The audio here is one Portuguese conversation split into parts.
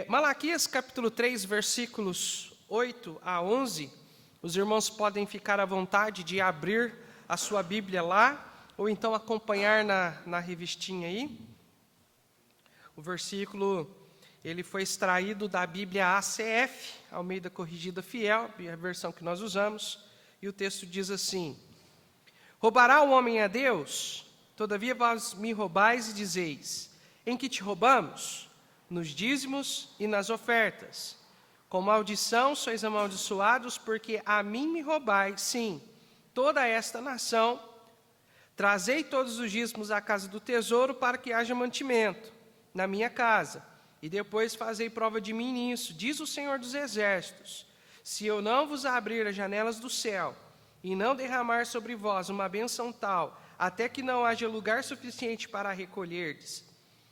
Malaquias capítulo 3, versículos 8 a 11, os irmãos podem ficar à vontade de abrir a sua Bíblia lá, ou então acompanhar na revistinha aí. O versículo, ele foi extraído da Bíblia ACF, Almeida Corrigida Fiel, a versão que nós usamos, e o texto diz assim: Roubará o homem a Deus? Todavia vós me roubais e dizeis: em que te roubamos? Nos dízimos e nas ofertas. Com maldição sois amaldiçoados, porque a mim me roubais, sim, toda esta nação. Trazei todos os dízimos à casa do tesouro, para que haja mantimento na minha casa, e depois fazei prova de mim nisso, diz o Senhor dos Exércitos, se eu não vos abrir as janelas do céu, e não derramar sobre vós uma bênção tal, até que não haja lugar suficiente para recolherdes,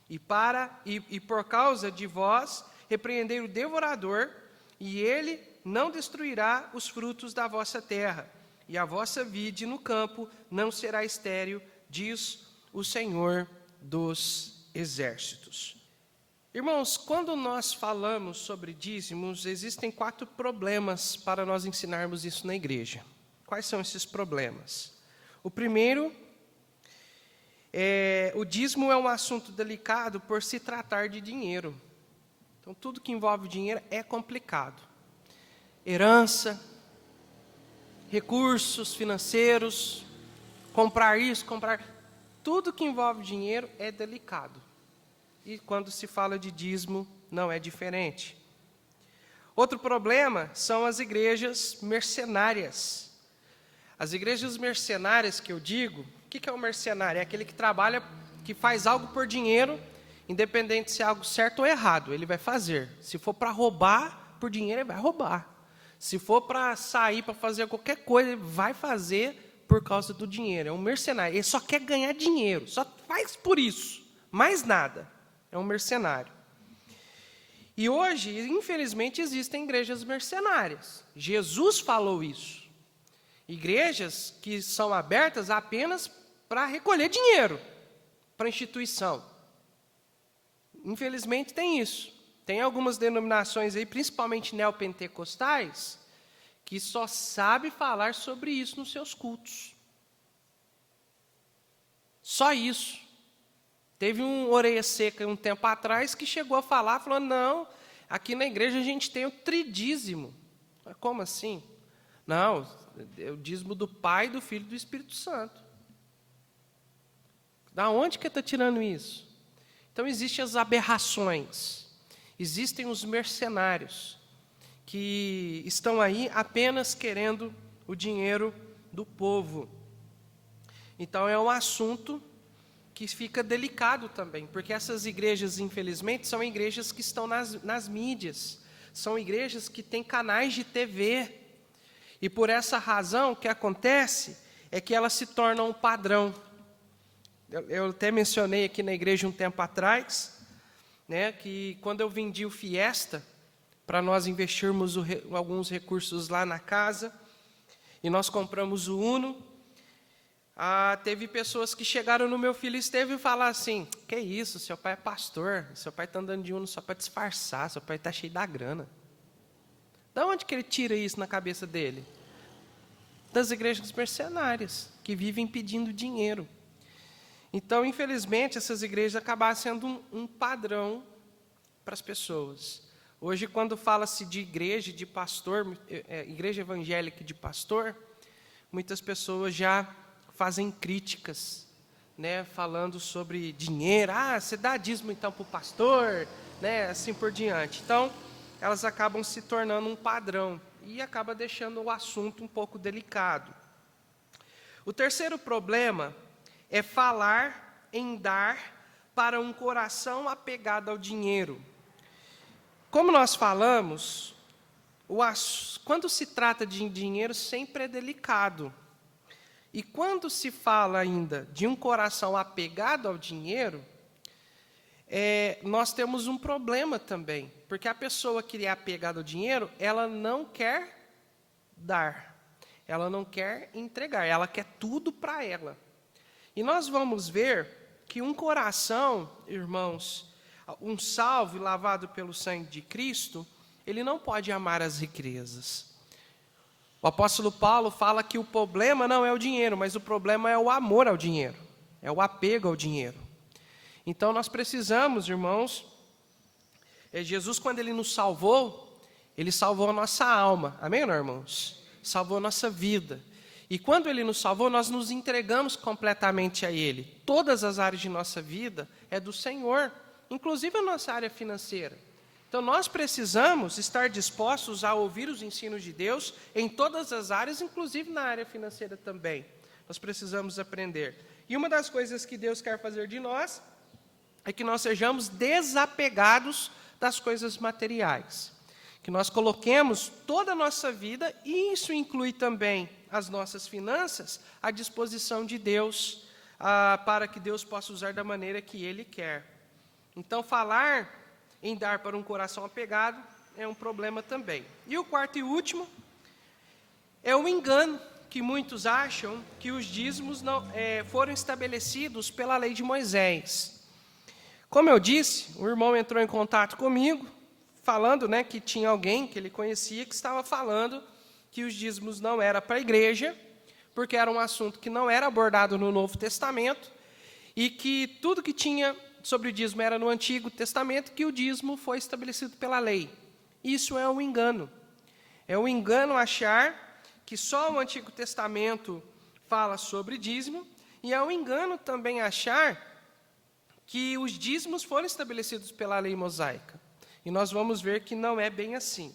e por causa de vós repreender o devorador, e ele não destruirá os frutos da vossa terra, e a vossa vide no campo não será estéril, diz o Senhor dos Exércitos. Irmãos, quando nós falamos sobre dízimos, existem 4 problemas para nós ensinarmos isso na igreja. Quais são esses problemas? O primeiro o dízimo é um assunto delicado por se tratar de dinheiro. Então, tudo que envolve dinheiro é complicado. Herança, recursos financeiros, comprar isso, comprar... Tudo que envolve dinheiro é delicado. E quando se fala de dízimo, não é diferente. Outro problema são as igrejas mercenárias. As igrejas mercenárias que eu digo, o que é um mercenário? É aquele que trabalha, que faz algo por dinheiro, independente se é algo certo ou errado, ele vai fazer. Se for para roubar por dinheiro, ele vai roubar. Se for para sair, para fazer qualquer coisa, ele vai fazer por causa do dinheiro. É um mercenário, ele só quer ganhar dinheiro, só faz por isso, mais nada. É um mercenário. E hoje, infelizmente, existem igrejas mercenárias. Jesus falou isso. Igrejas que são abertas apenas para recolher dinheiro para a instituição. Infelizmente tem isso. Tem algumas denominações aí, principalmente neopentecostais, que só sabem falar sobre isso nos seus cultos. Só isso. Teve um orelha seca um tempo atrás que chegou a falar, falou, não, aqui na igreja a gente tem o tridízimo. Como assim? Não, é o dízimo do Pai, do Filho e do Espírito Santo. Da onde que está tirando isso? Então, existem as aberrações, existem os mercenários, que estão aí apenas querendo o dinheiro do povo. Então, é um assunto que fica delicado também, porque essas igrejas, infelizmente, são igrejas que estão nas mídias, são igrejas que têm canais de TV, e por essa razão, o que acontece é que elas se tornam um padrão. Eu até mencionei aqui na igreja um tempo atrás, né, que quando eu vendi o Fiesta, para nós investirmos alguns recursos lá na casa, e nós compramos o Uno, teve pessoas que chegaram no meu filho Estevão e falaram assim, que isso, seu pai é pastor, seu pai está andando de Uno só para disfarçar, seu pai está cheio da grana. Da onde que ele tira isso na cabeça dele? Das igrejas mercenárias, que vivem pedindo dinheiro. Então, infelizmente, essas igrejas acabaram sendo um padrão para as pessoas. Hoje, quando fala-se de igreja, de pastor, igreja evangélica de pastor, muitas pessoas já fazem críticas, né, falando sobre dinheiro. Você dá dízimo então para o pastor, né, assim por diante. Então, elas acabam se tornando um padrão e acaba deixando o assunto um pouco delicado. O terceiro problema é falar em dar para um coração apegado ao dinheiro. Como nós falamos, quando se trata de dinheiro, sempre é delicado. E quando se fala ainda de um coração apegado ao dinheiro, nós temos um problema também, porque a pessoa que é apegada ao dinheiro, ela não quer dar, ela não quer entregar, ela quer tudo para ela. E nós vamos ver que um coração, irmãos, um salvo e lavado pelo sangue de Cristo, ele não pode amar as riquezas. O apóstolo Paulo fala que o problema não é o dinheiro, mas o problema é o amor ao dinheiro, é o apego ao dinheiro. Então nós precisamos, irmãos, Jesus, quando ele nos salvou, ele salvou a nossa alma, amém, irmãos? Salvou a nossa vida. E quando ele nos salvou, nós nos entregamos completamente a ele. Todas as áreas de nossa vida é do Senhor, inclusive a nossa área financeira. Então nós precisamos estar dispostos a ouvir os ensinos de Deus em todas as áreas, inclusive na área financeira também. Nós precisamos aprender. E uma das coisas que Deus quer fazer de nós é que nós sejamos desapegados das coisas materiais. Que nós coloquemos toda a nossa vida, e isso inclui também as nossas finanças, à disposição de Deus, para que Deus possa usar da maneira que Ele quer. Então, falar em dar para um coração apegado é um problema também. E o quarto e último é o engano, que muitos acham que os dízimos não, foram estabelecidos pela lei de Moisés. Como eu disse, o irmão entrou em contato comigo, falando, que tinha alguém que ele conhecia que estava falando que os dízimos não era para a igreja, porque era um assunto que não era abordado no Novo Testamento, e que tudo que tinha sobre o dízimo era no Antigo Testamento, que o dízimo foi estabelecido pela lei. Isso é um engano. É um engano achar que só o Antigo Testamento fala sobre dízimo, e é um engano também achar que os dízimos foram estabelecidos pela lei mosaica. E nós vamos ver que não é bem assim.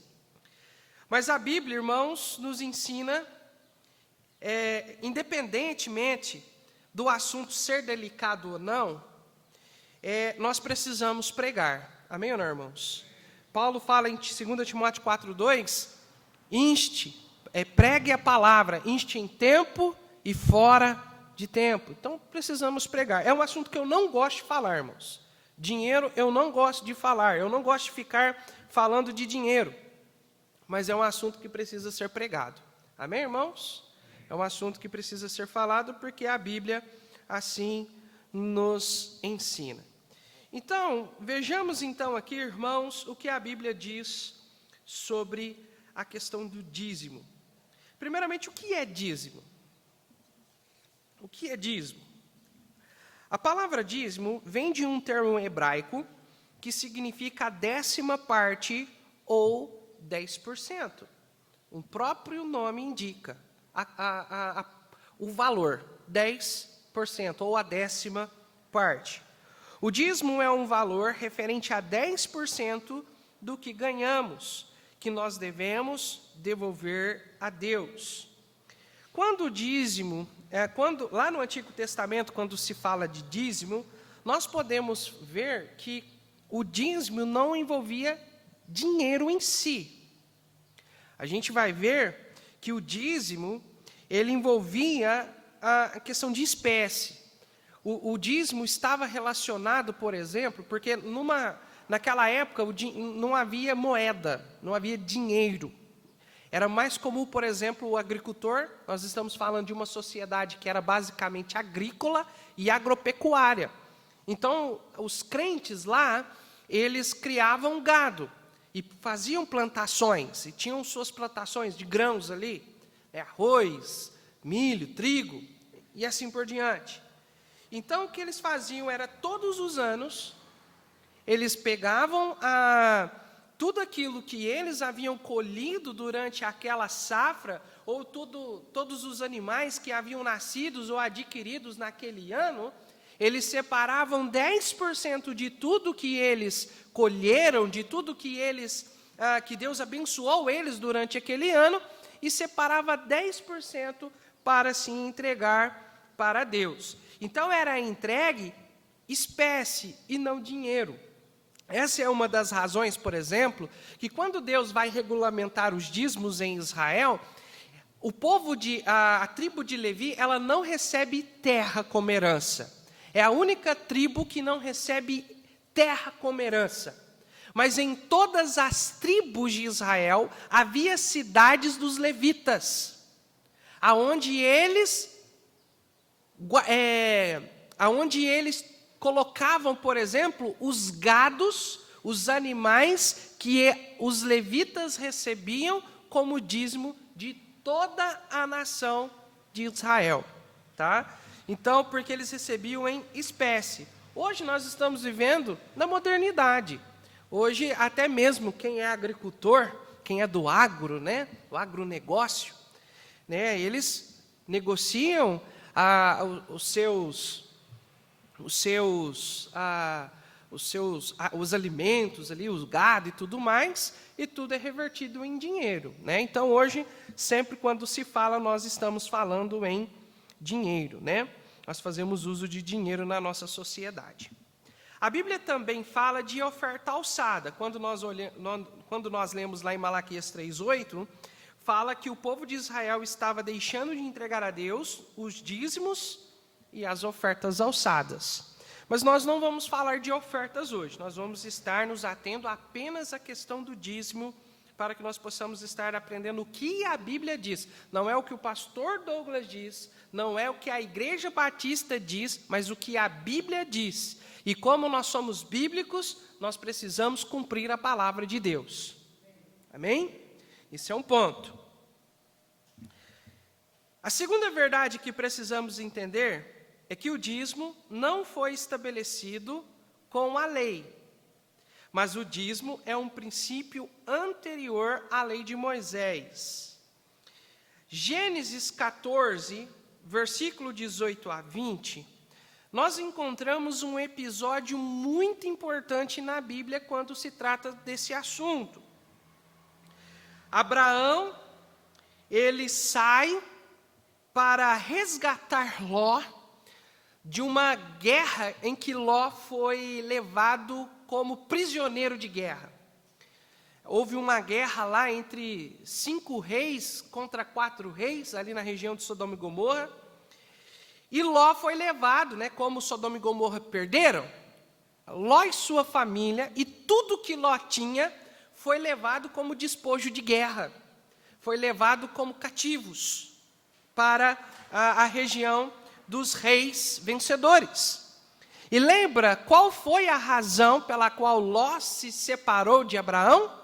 Mas a Bíblia, irmãos, nos ensina, independentemente do assunto ser delicado ou não, nós precisamos pregar. Amém ou não, irmãos? Paulo fala em 2 Timóteo 4:2, pregue a palavra, inste em tempo e fora de tempo. Então, precisamos pregar. É um assunto que eu não gosto de falar, irmãos. Dinheiro eu não gosto de falar, eu não gosto de ficar falando de dinheiro. Mas é um assunto que precisa ser pregado. Amém, irmãos? É um assunto que precisa ser falado porque a Bíblia assim nos ensina. Então, vejamos então aqui, irmãos, o que a Bíblia diz sobre a questão do dízimo. Primeiramente, o que é dízimo? O que é dízimo? A palavra dízimo vem de um termo hebraico que significa a 10ª parte ou 10%. O próprio nome indica o valor, 10%, ou a 10ª parte. O dízimo é um valor referente a 10% do que ganhamos, que nós devemos devolver a Deus. Quando o dízimo, lá no Antigo Testamento, quando se fala de dízimo, nós podemos ver que o dízimo não envolvia dinheiro em si. A gente vai ver que o dízimo, ele envolvia a questão de espécie. O dízimo estava relacionado, por exemplo, porque naquela época não havia moeda, não havia dinheiro. Era mais comum, por exemplo, o agricultor, nós estamos falando de uma sociedade que era basicamente agrícola e agropecuária. Então, os crentes lá, eles criavam gado e faziam plantações, e tinham suas plantações de grãos ali, arroz, milho, trigo, e assim por diante. Então, o que eles faziam era, todos os anos, eles pegavam tudo aquilo que eles haviam colhido durante aquela safra, ou todos os animais que haviam nascidos ou adquiridos naquele ano, eles separavam 10% de tudo que eles colheram, de tudo que que Deus abençoou eles durante aquele ano, e separava 10% para se entregar para Deus. Então, era entregue espécie e não dinheiro. Essa é uma das razões, por exemplo, que quando Deus vai regulamentar os dízimos em Israel, a tribo de Levi, ela não recebe terra como herança. É a única tribo que não recebe terra como herança. Mas em todas as tribos de Israel, havia cidades dos levitas, aonde eles colocavam, por exemplo, os gados, os animais que os levitas recebiam como dízimo de toda a nação de Israel, tá? Então, porque eles recebiam em espécie. Hoje nós estamos vivendo na modernidade. Hoje, até mesmo quem é agricultor, quem é do agro, né, o agronegócio, né, eles negociam os alimentos ali, os gado e tudo mais, e tudo é revertido em dinheiro, né? Então, hoje, sempre quando se fala, nós estamos falando em dinheiro, né? Nós fazemos uso de dinheiro na nossa sociedade. A Bíblia também fala de oferta alçada. Quando nós lemos lá em Malaquias 3:8, fala que o povo de Israel estava deixando de entregar a Deus os dízimos e as ofertas alçadas. Mas nós não vamos falar de ofertas hoje, nós vamos estar nos atendo apenas à questão do dízimo, para que nós possamos estar aprendendo o que a Bíblia diz. Não é o que o pastor Douglas diz, não é o que a Igreja Batista diz, mas o que a Bíblia diz. E como nós somos bíblicos, nós precisamos cumprir a palavra de Deus. Amém? Esse é um ponto. A segunda verdade que precisamos entender é que o dízimo não foi estabelecido com a lei, mas o dízimo é um princípio anterior à lei de Moisés. Gênesis 14, versículo 18 a 20, nós encontramos um episódio muito importante na Bíblia quando se trata desse assunto. Abraão, ele sai para resgatar Ló de uma guerra em que Ló foi levado como prisioneiro de guerra. Houve uma guerra lá entre 5 reis contra 4 reis, ali na região de Sodoma e Gomorra, e Ló foi levado, né, como Sodoma e Gomorra perderam, Ló e sua família, e tudo que Ló tinha, foi levado como despojo de guerra, foi levado como cativos para a região dos reis vencedores. E lembra qual foi a razão pela qual Ló se separou de Abraão?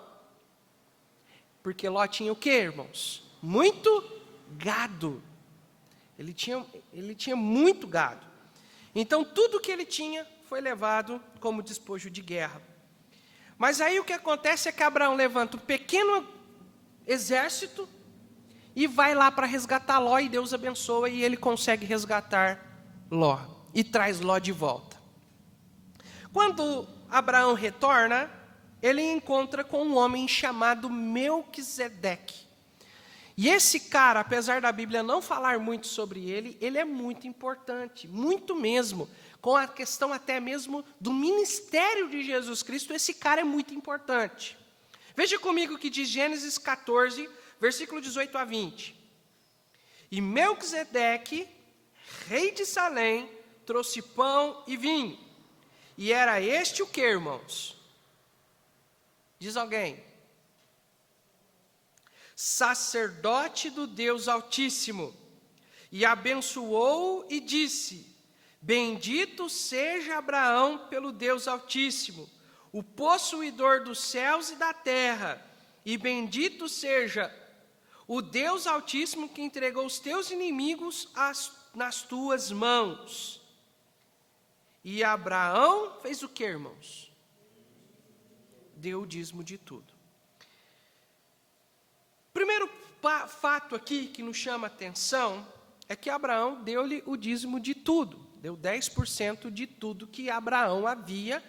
Porque Ló tinha o quê, irmãos? Muito gado. Ele tinha muito gado. Então, tudo que ele tinha foi levado como despojo de guerra. Mas aí o que acontece é que Abraão levanta um pequeno exército e vai lá para resgatar Ló, e Deus abençoa, e ele consegue resgatar Ló, e traz Ló de volta. Quando Abraão retorna, ele encontra com um homem chamado Melquisedeque. E esse cara, apesar da Bíblia não falar muito sobre ele, ele é muito importante, muito mesmo. Com a questão até mesmo do ministério de Jesus Cristo, esse cara é muito importante. Veja comigo o que diz Gênesis 14, versículo 18 a 20. E Melquisedeque, rei de Salém, trouxe pão e vinho. E era este o que, irmãos? Diz alguém. Sacerdote do Deus Altíssimo. E abençoou e disse: bendito seja Abraão pelo Deus Altíssimo, o possuidor dos céus e da terra, e bendito seja o Deus Altíssimo que entregou os teus inimigos nas tuas mãos. E Abraão fez o que, irmãos? Deu o dízimo de tudo. Primeiro fato aqui que nos chama a atenção é que Abraão deu-lhe o dízimo de tudo. Deu 10% de tudo que Abraão havia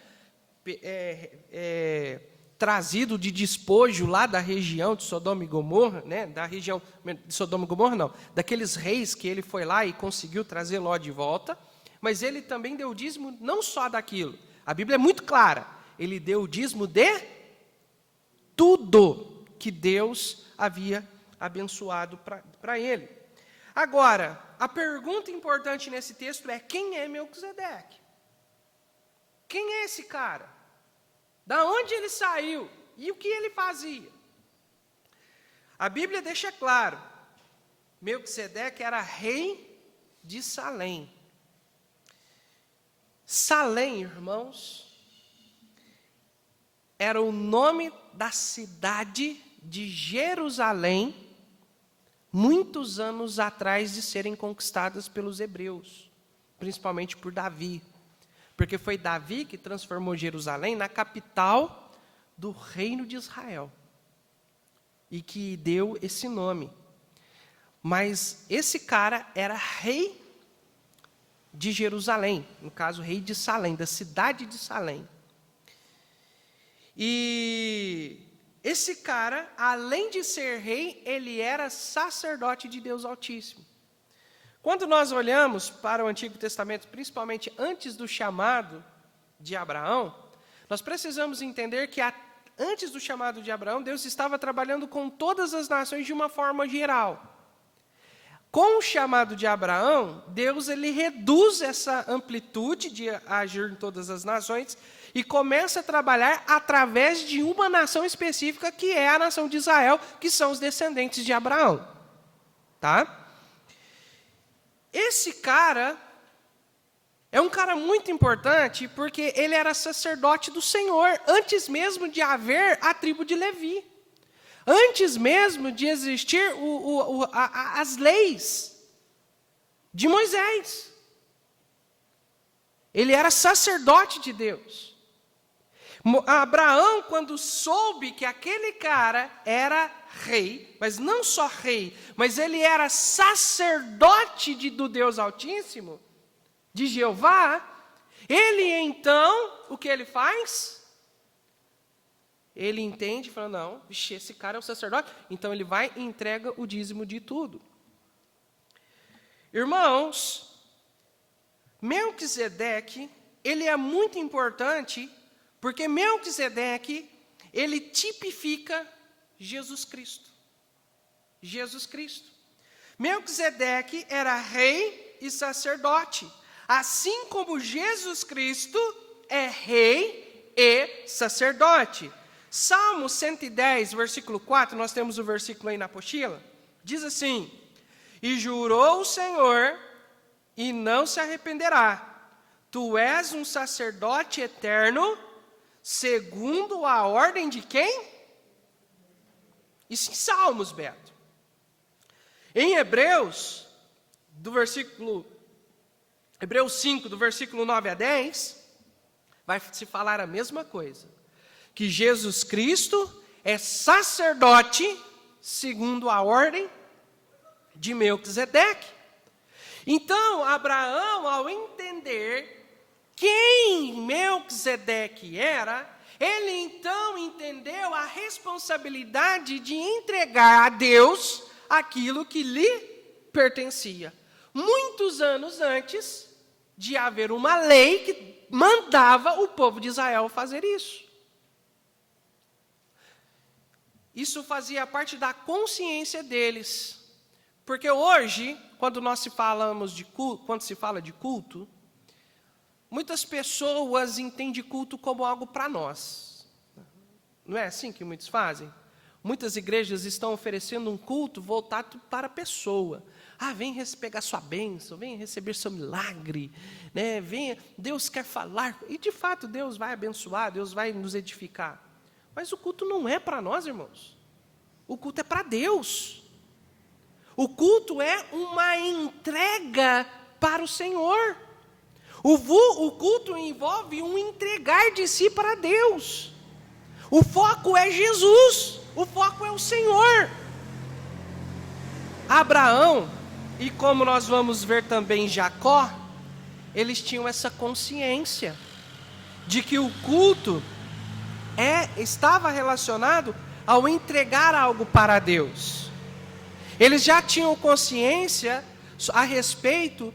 trazido de despojo lá da região de Sodoma e Gomorra, né? Da região de Sodoma e Gomorra não, daqueles reis que ele foi lá e conseguiu trazer Ló de volta, mas ele também deu o dízimo não só daquilo, a Bíblia é muito clara, ele deu o dízimo de tudo que Deus havia abençoado para ele. Agora, a pergunta importante nesse texto é: quem é Melquisedeque? Quem é esse cara? Da onde ele saiu? E o que ele fazia? A Bíblia deixa claro, Melquisedeque era rei de Salém. Salém, irmãos, era o nome da cidade de Jerusalém, muitos anos atrás de serem conquistadas pelos hebreus, principalmente por Davi. Porque foi Davi que transformou Jerusalém na capital do reino de Israel. E que deu esse nome. Mas esse cara era rei de Jerusalém, no caso, rei de Salém, da cidade de Salém. E esse cara, além de ser rei, ele era sacerdote de Deus Altíssimo. Quando nós olhamos para o Antigo Testamento, principalmente antes do chamado de Abraão, nós precisamos entender que antes do chamado de Abraão, Deus estava trabalhando com todas as nações de uma forma geral. Com o chamado de Abraão, Deus ele reduz essa amplitude de agir em todas as nações e começa a trabalhar através de uma nação específica, que é a nação de Israel, que são os descendentes de Abraão. Tá? Esse cara é um cara muito importante, porque ele era sacerdote do Senhor, antes mesmo de haver a tribo de Levi. Antes mesmo de existir as leis de Moisés. Ele era sacerdote de Deus. Abraão, quando soube que aquele cara era rei, mas não só rei, mas ele era sacerdote do Deus Altíssimo, de Jeová, ele então, o que ele faz? Ele entende e fala, não, vixe, esse cara é o sacerdote, então ele vai e entrega o dízimo de tudo. Irmãos, Melquisedeque, ele é muito importante, porque Melquisedeque, ele tipifica Jesus Cristo. Jesus Cristo. Melquisedeque era rei e sacerdote, assim como Jesus Cristo é rei e sacerdote. Salmo 110, versículo 4, nós temos o versículo aí na apostila, diz assim: e jurou o Senhor, e não se arrependerá, tu és um sacerdote eterno, segundo a ordem de quem? Isso em Salmos, Beto. Em Hebreus, Hebreus 5, do versículo 9 a 10, vai se falar a mesma coisa. Que Jesus Cristo é sacerdote segundo a ordem de Melquisedeque. Então, Abraão, ao entender quem Melquisedeque era, ele então entendeu a responsabilidade de entregar a Deus aquilo que lhe pertencia. Muitos anos antes de haver uma lei que mandava o povo de Israel fazer isso. Isso fazia parte da consciência deles. Porque hoje, quando se fala de culto, muitas pessoas entendem culto como algo para nós. Não é assim que muitos fazem? Muitas igrejas estão oferecendo um culto voltado para a pessoa. Vem pegar sua bênção, vem receber seu milagre, né? Venha, Deus quer falar. E de fato Deus vai abençoar, Deus vai nos edificar. Mas o culto não é para nós, irmãos. O culto é para Deus. O culto é uma entrega para o Senhor. O culto envolve um entregar de si para Deus. O foco é Jesus. O foco é o Senhor. Abraão, e como nós vamos ver também Jacó, eles tinham essa consciência de que o culto estava relacionado ao entregar algo para Deus. Eles já tinham consciência a respeito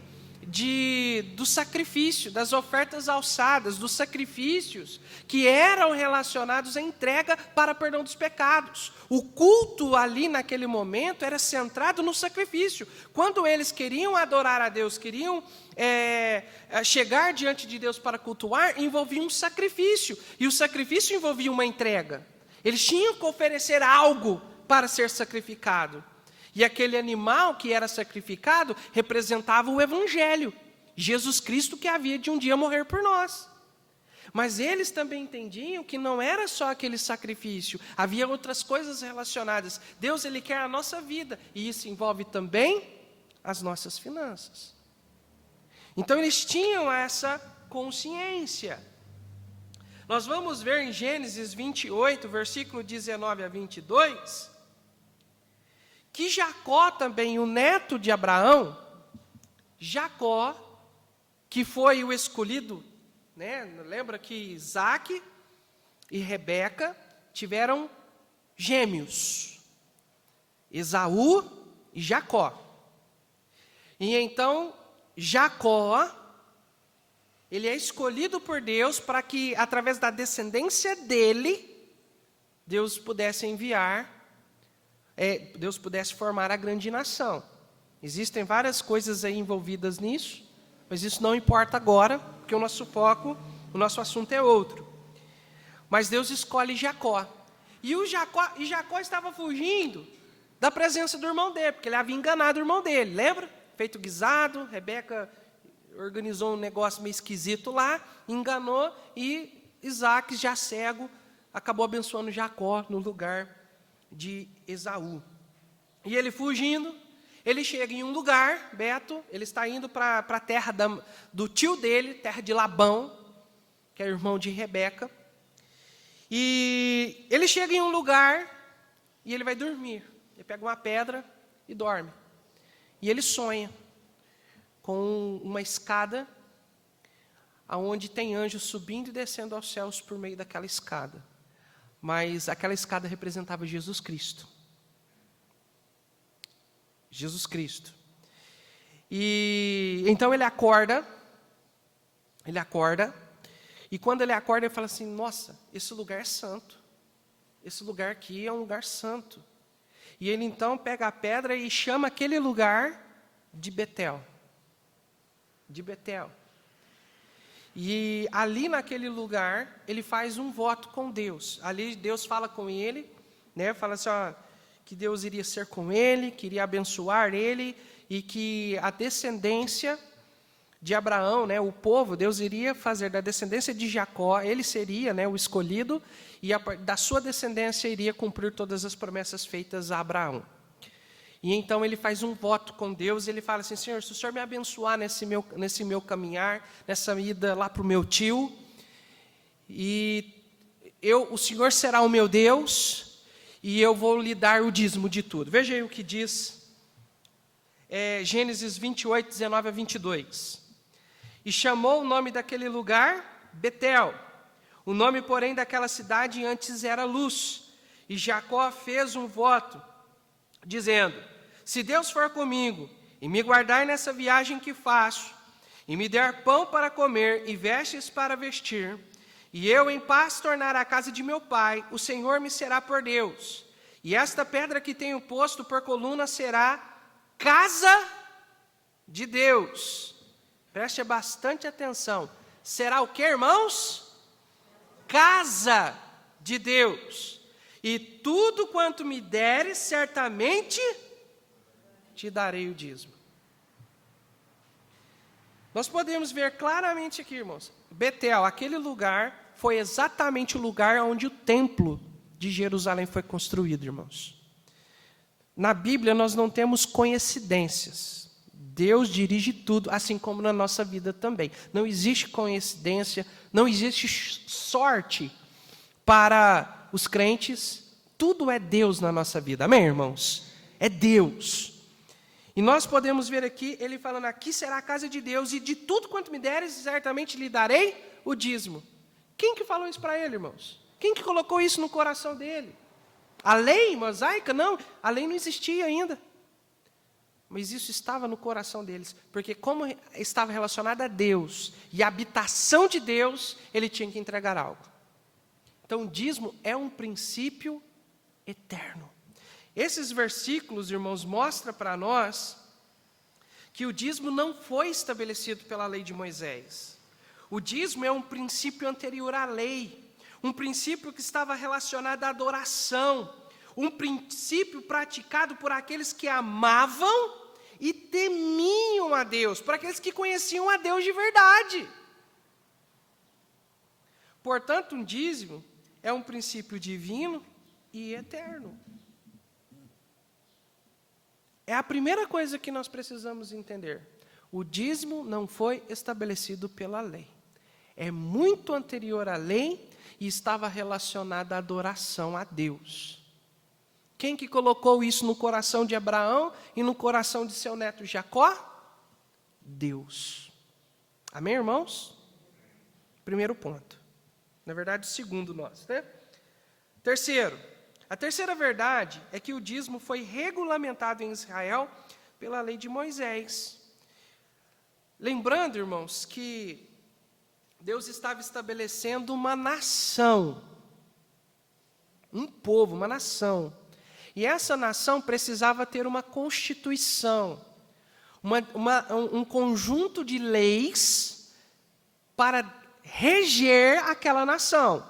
do sacrifício, das ofertas alçadas, dos sacrifícios que eram relacionados à entrega para perdão dos pecados. O culto ali naquele momento era centrado no sacrifício. Quando eles queriam adorar a Deus, queriam chegar diante de Deus para cultuar, envolvia um sacrifício. E o sacrifício envolvia uma entrega. Eles tinham que oferecer algo para ser sacrificado. E aquele animal que era sacrificado representava o Evangelho. Jesus Cristo que havia de um dia morrer por nós. Mas eles também entendiam que não era só aquele sacrifício, havia outras coisas relacionadas. Deus, Ele quer a nossa vida, e isso envolve também as nossas finanças. Então eles tinham essa consciência. Nós vamos ver em Gênesis 28, versículo 19 a 22, que Jacó também, o neto de Abraão, Jacó, que foi o escolhido, né? Lembra que Isaac e Rebeca tiveram gêmeos, Esaú e Jacó. E então, Jacó, ele é escolhido por Deus para que, através da descendência dele, Deus pudesse Deus pudesse formar a grande nação. Existem várias coisas aí envolvidas nisso, mas isso não importa agora, porque o nosso foco, o nosso assunto é outro. Mas Deus escolhe Jacó. E Jacó estava fugindo da presença do irmão dele, porque ele havia enganado o irmão dele, lembra? Feito guisado, Rebeca organizou um negócio meio esquisito lá, enganou, e Isaac, já cego, acabou abençoando Jacó no lugar de Esaú. E ele fugindo, ele chega em um lugar, Beto, ele está indo para a terra do tio dele, terra de Labão, que é irmão de Rebeca. E ele chega em um lugar e ele vai dormir. Ele pega uma pedra e dorme. E ele sonha com uma escada aonde tem anjos subindo e descendo aos céus por meio daquela escada. Mas aquela escada representava Jesus Cristo. Jesus Cristo. E então ele acorda, e quando ele acorda, ele fala assim: nossa, esse lugar é santo. Esse lugar aqui é um lugar santo. E ele então pega a pedra e chama aquele lugar de Betel. De Betel. E ali naquele lugar, ele faz um voto com Deus. Ali Deus fala com ele, né? Fala assim, ó, que Deus iria ser com ele, que iria abençoar ele, e que a descendência de Abraão, né, o povo, Deus iria fazer da descendência de Jacó, ele seria, né, o escolhido, e da sua descendência iria cumprir todas as promessas feitas a Abraão. E então ele faz um voto com Deus, e ele fala assim: Senhor, se o Senhor me abençoar nesse meu caminhar, nessa ida lá para o meu tio, e o Senhor será o meu Deus, e eu vou lhe dar o dízimo de tudo. Veja aí o que diz Gênesis 28, 19 a 22. E chamou o nome daquele lugar Betel. O nome, porém, daquela cidade antes era Luz. E Jacó fez um voto, dizendo: se Deus for comigo, e me guardar nessa viagem que faço, e me der pão para comer, e vestes para vestir, e eu em paz tornar a casa de meu pai, o Senhor me será por Deus. E esta pedra que tenho posto por coluna será casa de Deus. Preste bastante atenção. Será o que, irmãos? Casa de Deus. E tudo quanto me deres, certamente te darei o dízimo. Nós podemos ver claramente aqui, irmãos, Betel, aquele lugar, foi exatamente o lugar onde o templo de Jerusalém foi construído, irmãos. Na Bíblia nós não temos coincidências. Deus dirige tudo, assim como na nossa vida também. Não existe coincidência, não existe sorte para os crentes. Tudo é Deus na nossa vida, amém, irmãos? É Deus. E nós podemos ver aqui, ele falando: aqui será a casa de Deus, e de tudo quanto me deres, certamente lhe darei o dízimo. Quem que falou isso para ele, irmãos? Quem que colocou isso no coração dele? A lei mosaica? Não, a lei não existia ainda. Mas isso estava no coração deles, porque como estava relacionado a Deus, e a habitação de Deus, ele tinha que entregar algo. Então o dízimo é um princípio eterno. Esses versículos, irmãos, mostram para nós que o dízimo não foi estabelecido pela lei de Moisés. O dízimo é um princípio anterior à lei, um princípio que estava relacionado à adoração, um princípio praticado por aqueles que amavam e temiam a a Deus, para aqueles que conheciam a Deus de verdade. Portanto, um dízimo é um princípio divino e eterno. É a primeira coisa que nós precisamos entender. O dízimo não foi estabelecido pela lei. É muito anterior à lei e estava relacionado à adoração a Deus. Quem que colocou isso no coração de Abraão e no coração de seu neto Jacó? Deus. Amém, irmãos? Primeiro ponto. Na verdade, o segundo nós, né? Terceiro, a terceira verdade é que o dízimo foi regulamentado em Israel pela lei de Moisés. Lembrando, irmãos, que Deus estava estabelecendo uma nação, um povo, uma nação. E essa nação precisava ter uma constituição, um conjunto de leis para reger aquela nação.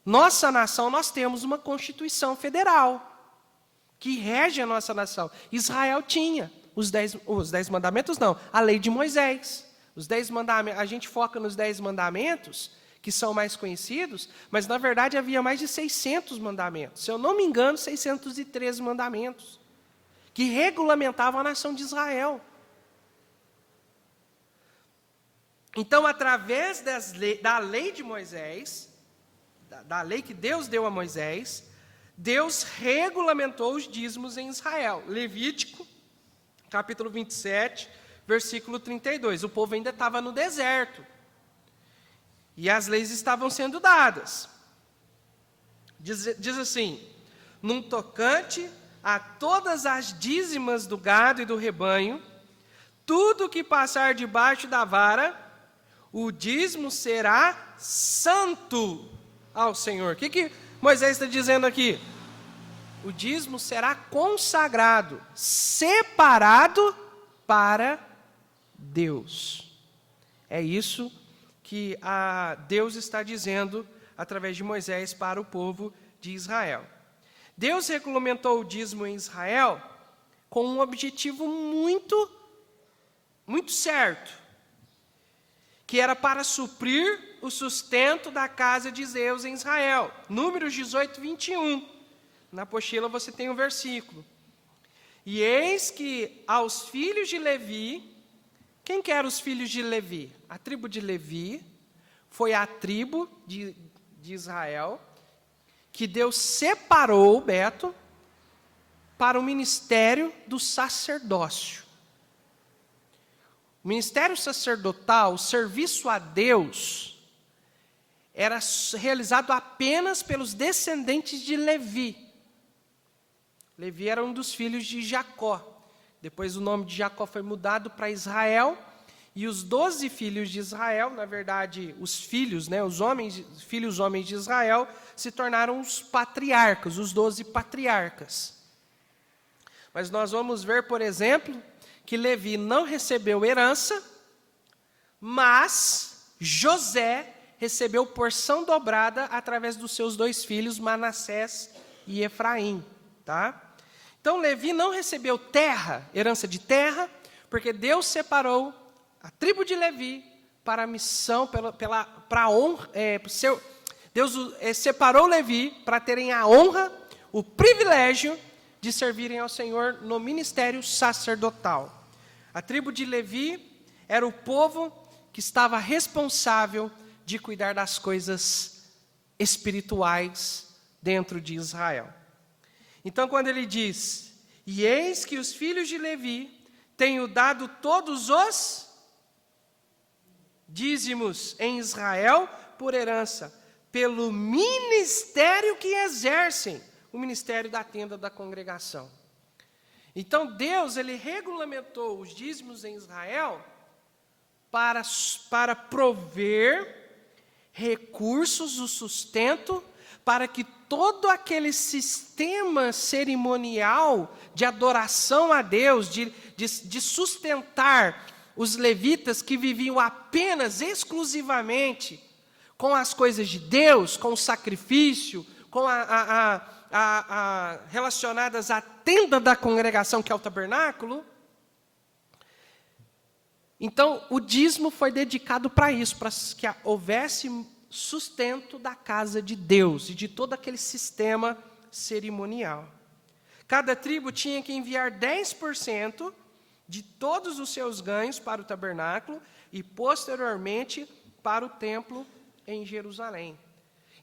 Nossa nação, nós temos uma Constituição Federal que rege a nossa nação. Israel tinha os 10 mandamentos, não, a lei de Moisés. Os 10 mandamentos, a gente foca nos 10 mandamentos, que são mais conhecidos, mas na verdade havia mais de 600 mandamentos. Se eu não me engano, 613 mandamentos, que regulamentavam a nação de Israel. Então, através da lei de Moisés, da lei que Deus deu a Moisés, Deus regulamentou os dízimos em Israel. Levítico, capítulo 27, versículo 32. O povo ainda estava no deserto. E as leis estavam sendo dadas. Diz assim: num tocante a todas as dízimas do gado e do rebanho, tudo que passar debaixo da vara, o dízimo será santo ao Senhor. O que Moisés está dizendo aqui? O dízimo será consagrado, separado para Deus. É isso que Deus está dizendo através de Moisés para o povo de Israel. Deus regulamentou o dízimo em Israel com um objetivo muito certo, que era para suprir o sustento da casa de Deus em Israel. Números 18, 21. Na apostila você tem um versículo. E eis que aos filhos de Levi... Quem que eram os filhos de Levi? A tribo de Levi foi a tribo de Israel que Deus separou, Beto, para o ministério do sacerdócio. O ministério sacerdotal, o serviço a Deus, era realizado apenas pelos descendentes de Levi. Levi era um dos filhos de Jacó. Depois o nome de Jacó foi mudado para Israel, e os 12 filhos de Israel, na verdade, os filhos, né, os filhos homens de Israel, se tornaram os patriarcas, os 12 patriarcas. Mas nós vamos ver, por exemplo, que Levi não recebeu herança, mas José recebeu porção dobrada através dos seus 2 filhos, Manassés e Efraim, tá? Então, Levi não recebeu herança de terra, porque Deus separou a tribo de Levi para a missão, para a honra. Deus separou Levi para terem a honra, o privilégio de servirem ao Senhor no ministério sacerdotal. A tribo de Levi era o povo que estava responsável de cuidar das coisas espirituais dentro de Israel. Então, quando ele diz: e eis que os filhos de Levi tenho dado todos os dízimos em Israel por herança, pelo ministério que exercem, o ministério da tenda da congregação. Então, Deus, ele regulamentou os dízimos em Israel para prover recursos, o sustento, para que todo aquele sistema cerimonial de adoração a Deus, de sustentar os levitas que viviam apenas, exclusivamente, com as coisas de Deus, com o sacrifício, com relacionadas à tenda da congregação, que é o tabernáculo, Então, o dízimo foi dedicado para isso, para que houvesse sustento da casa de Deus e de todo aquele sistema cerimonial. Cada tribo tinha que enviar 10% de todos os seus ganhos para o tabernáculo e, posteriormente, para o templo em Jerusalém.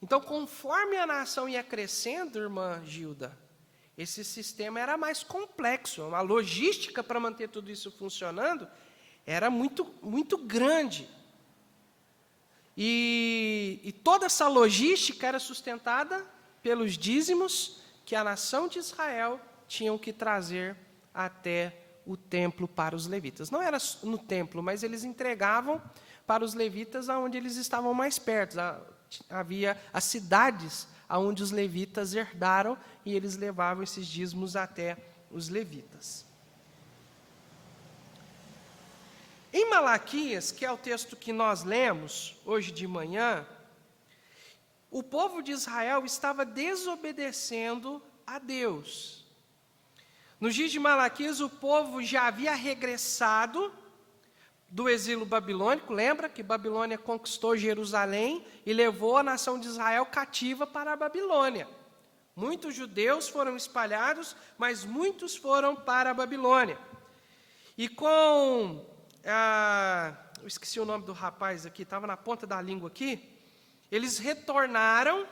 Então, conforme a nação ia crescendo, irmã Gilda, esse sistema era mais complexo. A logística para manter tudo isso funcionando era muito, muito grande. E toda essa logística era sustentada pelos dízimos que a nação de Israel tinham que trazer até o templo para os levitas. Não era no templo, mas eles entregavam para os levitas aonde eles estavam mais perto. Havia as cidades aonde os levitas herdaram e eles levavam esses dízimos até os levitas. Em Malaquias, que é o texto que nós lemos hoje de manhã, o povo de Israel estava desobedecendo a Deus. Nos dias de Malaquias, o povo já havia regressado do exílio babilônico. Lembra que Babilônia conquistou Jerusalém e levou a nação de Israel cativa para a Babilônia. Muitos judeus foram espalhados, mas muitos foram para a Babilônia. E com... eu esqueci o nome do rapaz aqui, estava na ponta da língua aqui. Eles retornaram.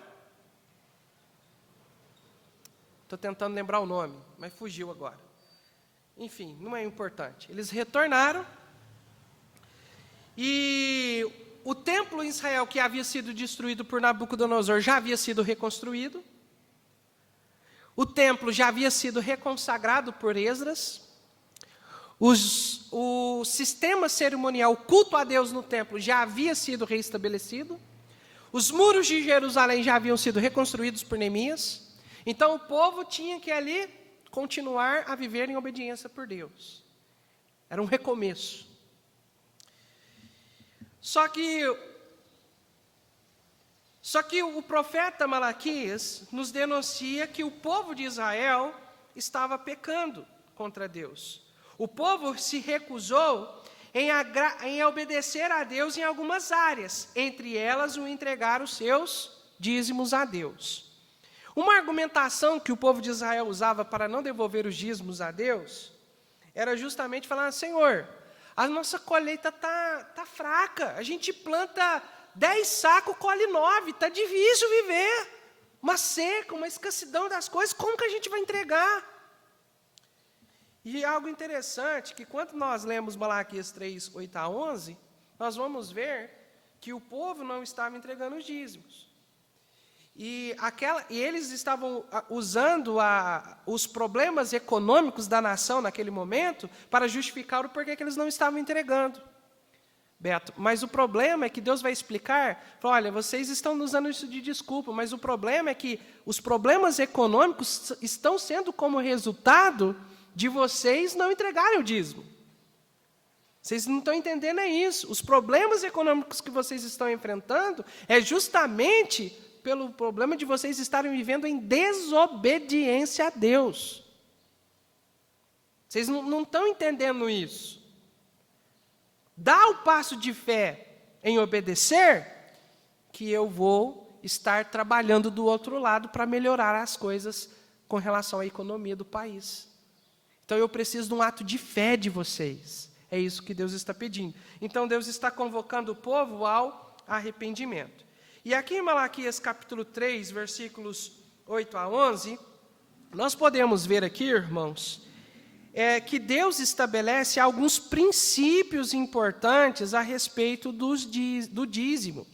Estou tentando lembrar o nome, mas fugiu agora. Enfim, não é importante. Eles retornaram. E o templo em Israel, que havia sido destruído por Nabucodonosor, já havia sido reconstruído. O templo já havia sido reconsagrado por Esdras. O sistema cerimonial, o culto a Deus no templo, já havia sido reestabelecido. Os muros de Jerusalém já haviam sido reconstruídos por Neemias. Então, o povo tinha que ali continuar a viver em obediência por Deus. Era um recomeço. Só que o profeta Malaquias nos denuncia que o povo de Israel estava pecando contra Deus. O povo se recusou em obedecer a Deus em algumas áreas, entre elas o entregar os seus dízimos a Deus. Uma argumentação que o povo de Israel usava para não devolver os dízimos a Deus era justamente falar: Senhor, a nossa colheita está fraca, a gente planta 10 sacos, colhe 9, está difícil viver, uma seca, uma escassidão das coisas, como que a gente vai entregar? E algo interessante, que quando nós lemos Malaquias 3, 8 a 11, nós vamos ver que o povo não estava entregando os dízimos. E eles estavam usando os problemas econômicos da nação naquele momento para justificar o porquê que eles não estavam entregando. Beto, mas o problema é que Deus vai explicar, olha, vocês estão usando isso de desculpa, mas o problema é que os problemas econômicos estão sendo como resultado de vocês não entregarem o dízimo. Vocês não estão entendendo isso. Os problemas econômicos que vocês estão enfrentando é justamente pelo problema de vocês estarem vivendo em desobediência a Deus. Vocês não estão entendendo isso. Dá o passo de fé em obedecer, que eu vou estar trabalhando do outro lado para melhorar as coisas com relação à economia do país. Então eu preciso de um ato de fé de vocês. É isso que Deus está pedindo. Então Deus está convocando o povo ao arrependimento. E aqui em Malaquias capítulo 3, versículos 8 a 11, nós podemos ver aqui, irmãos, que Deus estabelece alguns princípios importantes a respeito do dízimo.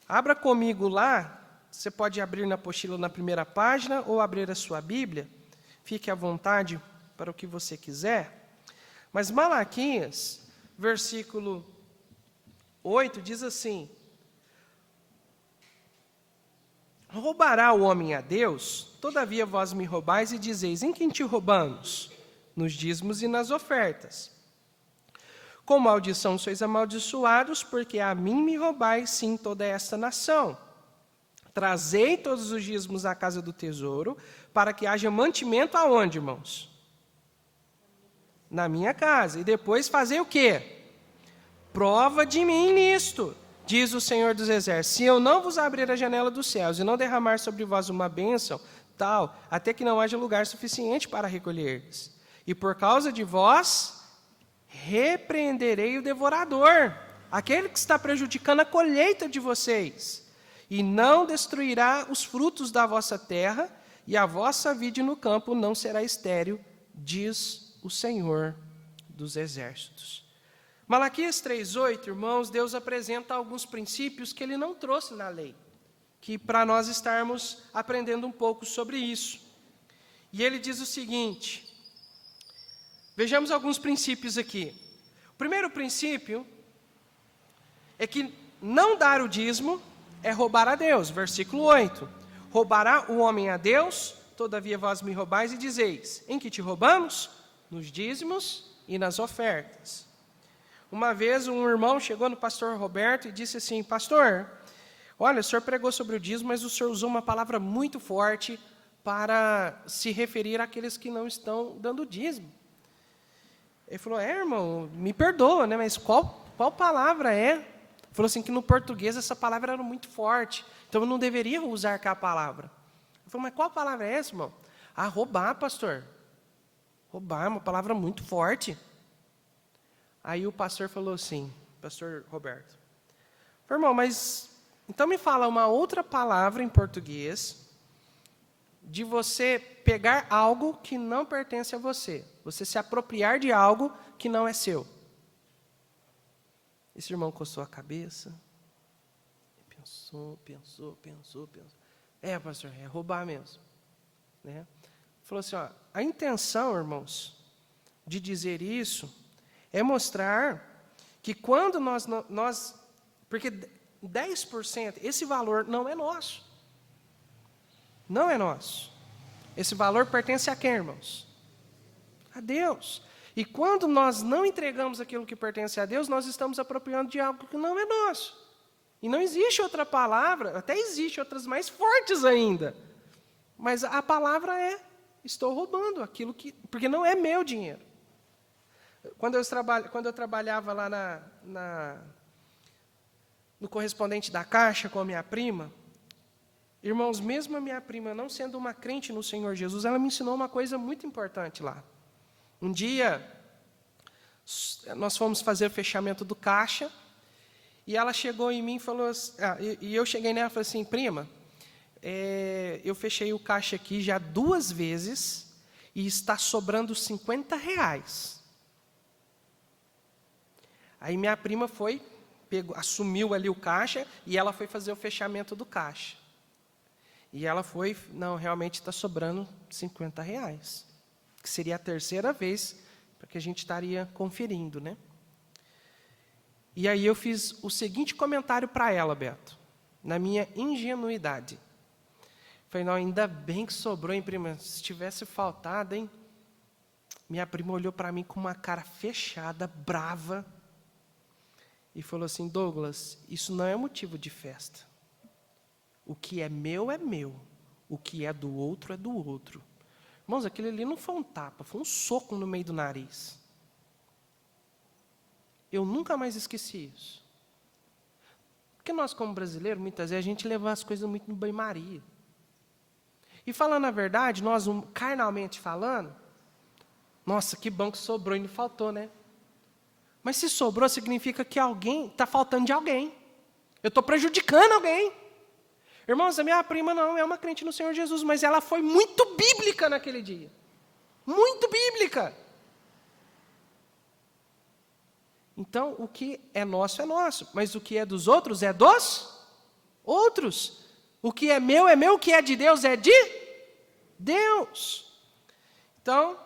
Abra comigo lá, você pode abrir na apostila na primeira página ou abrir a sua Bíblia, fique à vontade para o que você quiser. Mas Malaquias, versículo 8, diz assim: roubará o homem a Deus? Todavia vós me roubais e dizeis: em quem te roubamos? Nos dízimos e nas ofertas. Com maldição sois amaldiçoados, porque a mim me roubais, sim, toda esta nação. Trazei todos os dízimos à casa do tesouro, para que haja mantimento aonde, irmãos? Na minha casa. E depois fazei o quê? prova de mim nisto, diz o Senhor dos Exércitos, se eu não vos abrir a janela dos céus e não derramar sobre vós uma bênção, tal, até que não haja lugar suficiente para recolher-lhes. E por causa de vós, repreenderei o devorador, aquele que está prejudicando a colheita de vocês, e não destruirá os frutos da vossa terra, e a vossa vide no campo não será estéril, diz o Senhor dos Exércitos. Malaquias 3:8, irmãos, Deus apresenta alguns princípios que Ele não trouxe na lei, que para nós estarmos aprendendo um pouco sobre isso. E Ele diz o seguinte, vejamos alguns princípios aqui. O primeiro princípio é que não dar o dízimo é roubar a Deus, versículo 8. Roubará o homem a Deus, todavia vós me roubais e dizeis, em que te roubamos? Nos dízimos e nas ofertas. Uma vez um irmão chegou no pastor Roberto e disse assim, pastor, olha, o senhor pregou sobre o dízimo, mas o senhor usou uma palavra muito forte para se referir àqueles que não estão dando dízimo. Ele falou, irmão, me perdoa, né? Mas qual palavra é? Ele falou assim, que no português essa palavra era muito forte, então eu não deveria usar aquela palavra. Ele falou, mas qual palavra é essa, irmão? Ah, roubar, pastor. Roubar é uma palavra muito forte. Aí o pastor falou assim, pastor Roberto, irmão, mas então me fala uma outra palavra em português de você pegar algo que não pertence a você, você se apropriar de algo que não é seu. Esse irmão coçou a cabeça, pensou. Pastor, é roubar mesmo. Né? Falou assim, ó, a intenção, irmãos, de dizer isso é mostrar que quando nós porque 10%, esse valor não é nosso. Não é nosso. Esse valor pertence a quem, irmãos? A Deus. E quando nós não entregamos aquilo que pertence a Deus, nós estamos apropriando de algo que não é nosso. E não existe outra palavra, até existe outras mais fortes ainda. Mas a palavra é, estou roubando aquilo que... Porque não é meu dinheiro. Quando eu trabalhava lá no correspondente da Caixa com a minha prima, irmãos, mesmo a minha prima não sendo uma crente no Senhor Jesus, ela me ensinou uma coisa muito importante lá. Um dia, nós fomos fazer o fechamento do caixa, e ela chegou em mim e falou assim, e eu cheguei nela e falei assim, prima, eu fechei o caixa aqui já 2 vezes, e está sobrando R$50. Aí minha prima foi, assumiu ali o caixa, e ela foi fazer o fechamento do caixa. E ela foi, não, realmente está sobrando R$50, que seria a 3ª vez que a gente estaria conferindo, né? E aí eu fiz o seguinte comentário para ela, Beto, na minha ingenuidade. Falei, não, ainda bem que sobrou, hein, prima? Se tivesse faltado, hein? Minha prima olhou para mim com uma cara fechada, brava, e falou assim, Douglas, isso não é motivo de festa. O que é meu, o que é do outro, é do outro. Irmãos, aquilo ali não foi um tapa, foi um soco no meio do nariz. Eu nunca mais esqueci isso. Porque nós, como brasileiros, muitas vezes, a gente leva as coisas muito no banho-maria. E falando a verdade, nós, carnalmente falando, nossa, que bom que sobrou e não faltou, né? Mas se sobrou, significa que alguém está faltando de alguém. Eu estou prejudicando alguém. Irmãos, a minha prima não é uma crente no Senhor Jesus, mas ela foi muito bíblica naquele dia. Muito bíblica. Então, o que é nosso, mas o que é dos outros é dos outros. O que é meu, o que é de Deus é de Deus. Então,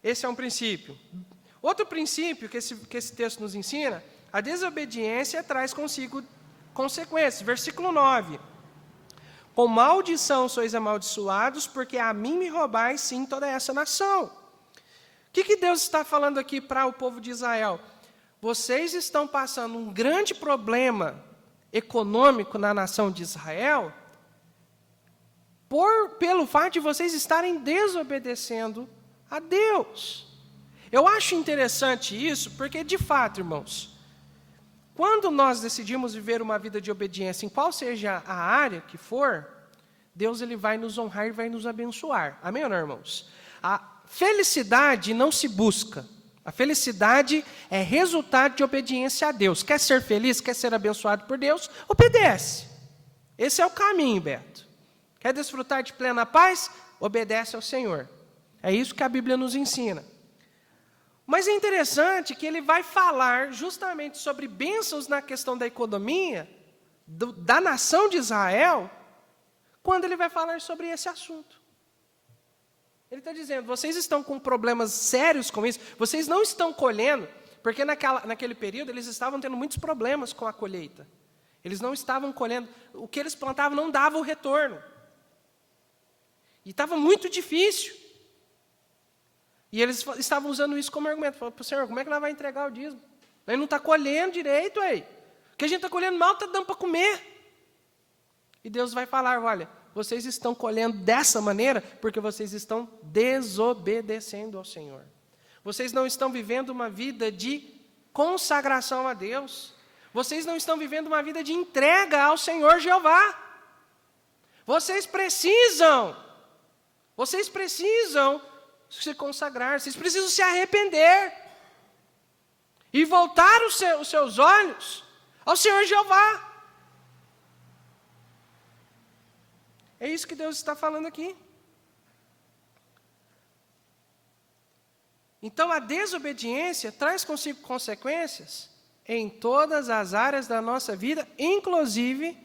esse é um princípio. Outro princípio que esse texto nos ensina, a desobediência traz consigo consequências. Versículo 9. Com maldição sois amaldiçoados, porque a mim me roubais sim toda essa nação. O que Deus está falando aqui para o povo de Israel? Vocês estão passando um grande problema econômico na nação de Israel pelo fato de vocês estarem desobedecendo a Deus. Eu acho interessante isso, porque, de fato, irmãos, Quando nós decidimos viver uma vida de obediência, em qual seja a área que for, Deus ele vai nos honrar e vai nos abençoar. Amém ou não, irmãos? A felicidade não se busca. A felicidade é resultado de obediência a Deus. Quer ser feliz, quer ser abençoado por Deus? Obedece. Esse é o caminho, Beto. Quer desfrutar de plena paz? Obedece ao Senhor. É isso que a Bíblia nos ensina. Mas é interessante que ele vai falar justamente sobre bênçãos na questão da economia, da nação de Israel, quando ele vai falar sobre esse assunto. Ele está dizendo, vocês estão com problemas sérios com isso, vocês não estão colhendo, porque naquele período eles estavam tendo muitos problemas com a colheita. Eles não estavam colhendo, o que eles plantavam não dava o retorno. E estava muito difícil. E eles estavam usando isso como argumento. Falaram, Senhor, como é que nós vamos entregar o dízimo? A gente não está colhendo direito, aí. O que a gente está colhendo mal está dando para comer. E Deus vai falar, olha, vocês estão colhendo dessa maneira porque vocês estão desobedecendo ao Senhor. Vocês não estão vivendo uma vida de consagração a Deus. Vocês não estão vivendo uma vida de entrega ao Senhor Jeová. Vocês precisam se consagrar, vocês precisam se arrepender e voltar os seus olhos ao Senhor Jeová. É isso que Deus está falando aqui. Então a desobediência traz consigo consequências em todas as áreas da nossa vida, inclusive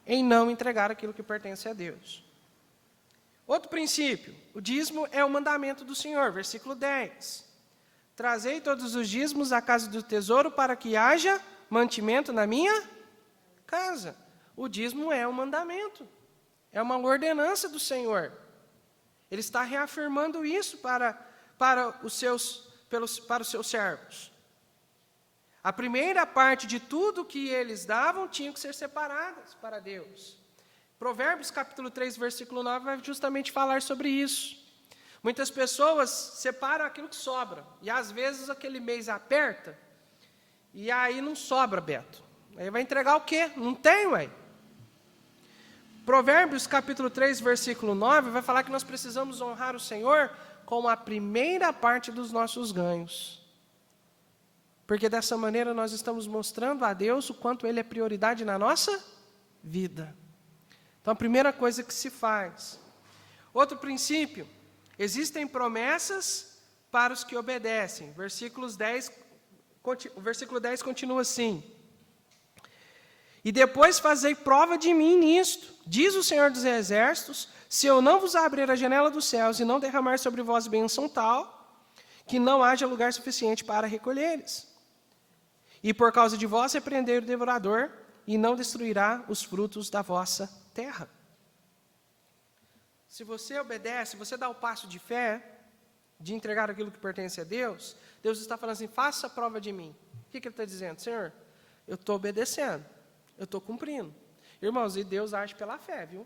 em não entregar aquilo que pertence a Deus. Outro princípio, o dízimo é o mandamento do Senhor, versículo 10. Trazei todos os dízimos à casa do tesouro para que haja mantimento na minha casa. O dízimo é um mandamento, é uma ordenança do Senhor. Ele está reafirmando isso para os seus servos. A primeira parte de tudo que eles davam tinha que ser separadas para Deus. Provérbios capítulo 3, versículo 9, vai justamente falar sobre isso. Muitas pessoas separam aquilo que sobra, e às vezes aquele mês aperta, e aí não sobra, Beto. Aí vai entregar o quê? Não tem, ué. Provérbios capítulo 3, versículo 9, vai falar que nós precisamos honrar o Senhor com a primeira parte dos nossos ganhos. Porque dessa maneira nós estamos mostrando a Deus o quanto Ele é prioridade na nossa vida. Então, a primeira coisa que se faz. Outro princípio, existem promessas para os que obedecem. O versículo 10 continua assim. E depois fazei prova de mim nisto, diz o Senhor dos Exércitos, se eu não vos abrir a janela dos céus e não derramar sobre vós bênção tal, que não haja lugar suficiente para recolheres. E por causa de vós repreender o devorador, e não destruirá os frutos da vossa terra. Se você obedece, se você dá o passo de fé, de entregar aquilo que pertence a Deus, Deus está falando assim, faça a prova de mim. O que Ele está dizendo? Senhor, eu estou obedecendo, eu estou cumprindo. Irmãos, e Deus age pela fé, viu?